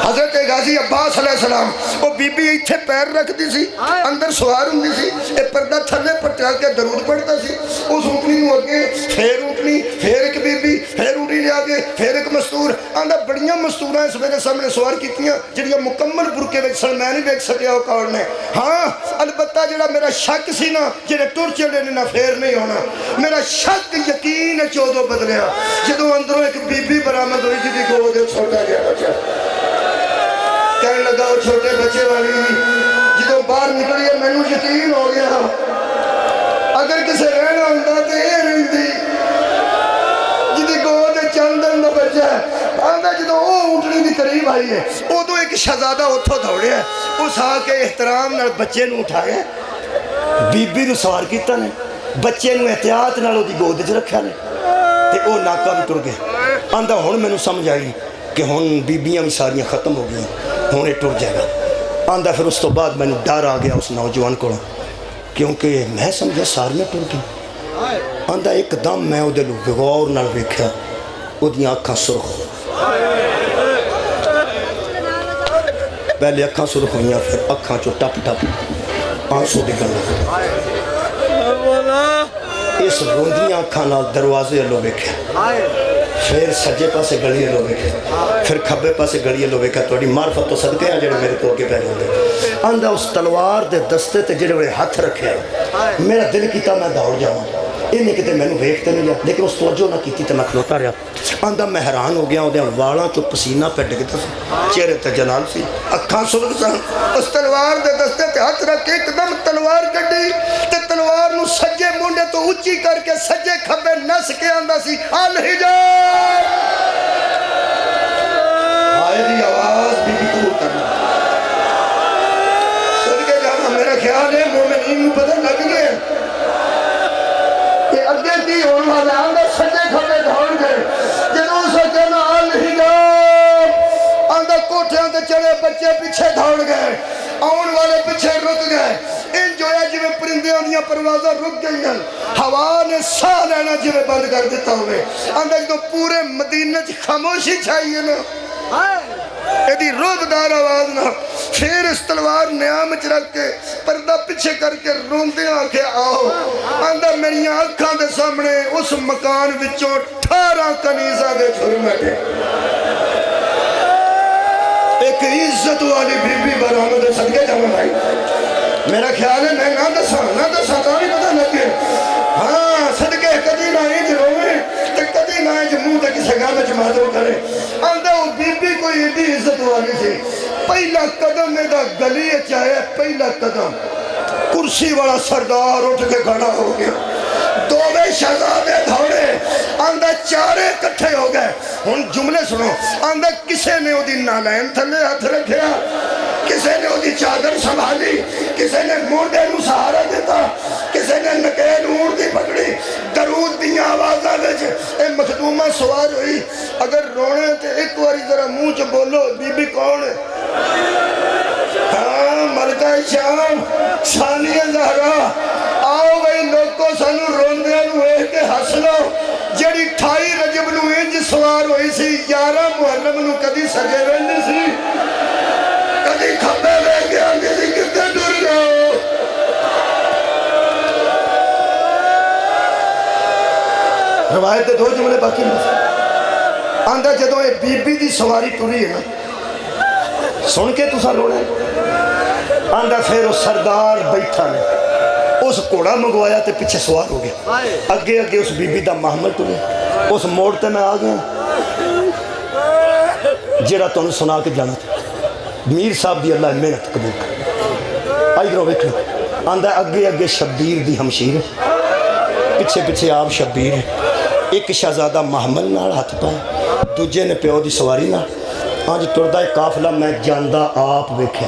حضرت غازی عباس علیہ السلام. وہ بیبی ایتھے پیر رکھتی سی اندر سوار ہوندی سی. اے پردہ تھلے پٹا کے درود پڑھتا سی. اس اونٹنی نو اگے پھر اونٹنی پھر ایک بیبی پھر اونٹنی لے آگے پھر ایک مستور. آندا بڑیاں مستوراں اس میرے سامنے سوار کیتیاں جڑیاں مکمل برکے وچ سن. میں نہیں ویکھ سکیا وہ کون نے. ہاں البتہ جڑا میرا شک سی نا جڑے ٹر چلے نے نہ پھر نہیں ہونا. میرا شک یقین چودوں بدلیا جدوں اندروں ایک بیبی برآمد ہوئی جدی گود چھوٹا گیا بچہ. کہنے لگا وہ چھوٹے بچے والی جدوں باہر نکلی ہے مینوں یقین ہو گیا اگر کسے رہنا ہوندا تے اے رہندی جدی گود چند دن دا بچہ ہے. آندا جدوں او اونٹنی دی قریب آئی ہے ادوں ایک شہزادہ اتھوں دوڑیا اس آ کے احترام نال بچے نو اٹھایا بیبی نو سوار کیتا نے بچے نو احتیاط نال اودی گود وچ رکھیا نے تے او ناکا بھی ٹر گئے. آندا ہن مینوں سمجھ آئی کہ ہن بیبیاں بھی ساریاں ختم ہو گئی ہن یہ ٹر جائے گا. آندا پھر اس تو بعد مینوں ڈر آ گیا اس نوجوان کو کیونکہ میں سمجھا ساریاں ٹر گئی. آندا ایک دم میں وہ دل غور نال ویکھیا وہ دیاں اکھاں سرخ پہلے اکھاں سرخ ہوئیاں پھر اکھاں چو ٹپ ٹپ آنسو ڈگن لگے. اس روندیاں اکھاں نال دروازے لو ویکھیا پھر سجے پاسے گلی لو ویکھیا پھر کھبے پاسے گلی لو ویکھیا. تہاڈی معرفت تو صدقے ہیں جڑے میرے تو اگے پہ ہوندے. آندا اس تلوار دے دستے تے جڑے ہوئے ہاتھ رکھے میرا دل کیتا میں دوڑ جاواں انہیں کتے مینوں ویکھتے نہیں لیا لیکن اس توجہ نہ کیتی تے میں کھلوتا رہا. آندا میں حیران ہو گیا اودے والاں چوں پسینہ پہ ڈگدا سی چہرے تے جلال سی اکھاں سرخ سن. اس تلوار دے دستے تے ہاتھ رکھ کے ایک دم تلوار کڈی تے تلوار نو سجے مونڈے تو اونچی کر کے سجے کھبے نس کے آندا سی الحجاب. آئے دی آواز بی بی کو کرنا صدقے جانا. میرا خیال ہے مومنین نو پتہ لگ گئے کہ اگے کی ہونے والا آندا سجے کھبے دوڑ گئے جنوں سجنا الحجاب. آندا کوٹھیاں تے چڑھے بچے پیچھے دوڑ گئے آن والے پیچھے رک گئے. ان جویا جویں پرندیاں دیاں پروازاں رک گئیاں ہوا نے ساہ لینا جویں بند کر دیتا ہوئے. آندا جدوں پورے مدینے چ خاموشی چھائی ہے نا ایدی روبدار آواز نہ پھر اس تلوار نیام چ رکھ کے پردہ پیچھے کر کے روندے آکھے آؤ. آندا میری آنکھاں دے سامنے اس مکان وچوں 18 کنیزاں دے جھر بیٹھے ایک عزت والی بی بی برآمد ہے. صدقے جاواں بھائی میرا خیال ہے میں نہ دساں تا بھی پتہ لگے. ہاں صدقے کدی نہ انج روے تے کدی نہ انج منہ تے کسے گل وچ مادو کرے. آندا وہ بی بی کوئی ایڈی عزت والی سی. پہلا قدم میرا گلی چاہے پہلا قدم کرسی والا سردار اٹھ کے کھڑا ہو گیا. دوویں شہزادے دھوڑے. آندا چارے کٹھے ہو گئے. ہن جملے سنو. آندا کسے نے اودی نالین تھلے ہاتھ رکھیا کسے نے اودی چادر سنبھالی کسے نے مونڈے نو سہارا دیتا کسے نے نکیل اونٹ دی پکڑی. درود دیاں آوازاں وچ اے مخدومہ سوار ہوئی. اگر رونے تے ایک واری ذرا منہ چ بولو بی بی کون ہے؟ ہاں ملکہ شام ثانیہ زہرا. آؤ بھائی لوگوں سانو روندیاں نو ویکھ کے ہس لو. جڑی 28 رجب نو انج سوار ہوئی سی 11 محرم نو کدی سجے ویندی سی کدی کھبے ویکھ کے آندی سی کتے ٹر جاؤ. روایت دو جملے باقی نہیں. آندا جدوں اے بی بی دی سواری ٹری ہے نا سن کے تساں رونا. آندا پھر وہ سردار بیٹھا نے اس گھوڑا منگوایا تے پیچھے سوار ہو گیا. اگے اگے اس بی بی دا محمل ٹرے. اس موڑ تے میں آ گیا جڑا تانوں سنا کے جانا تھا. میر صاحب دی اللہ محنت قبول کر. ادھروں ویکھو. آندا اگے اگے شبیر دی ہمشیر ہے پیچھے پیچھے آپ شبیر ہے. ایک شہزادہ محمل نال ہاتھ پائے دوجے نے پیو دی سواری نال. آج ٹردا قافلہ میں جاندا آپ ویکھیا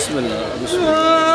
بسم اللہ بسم اللہ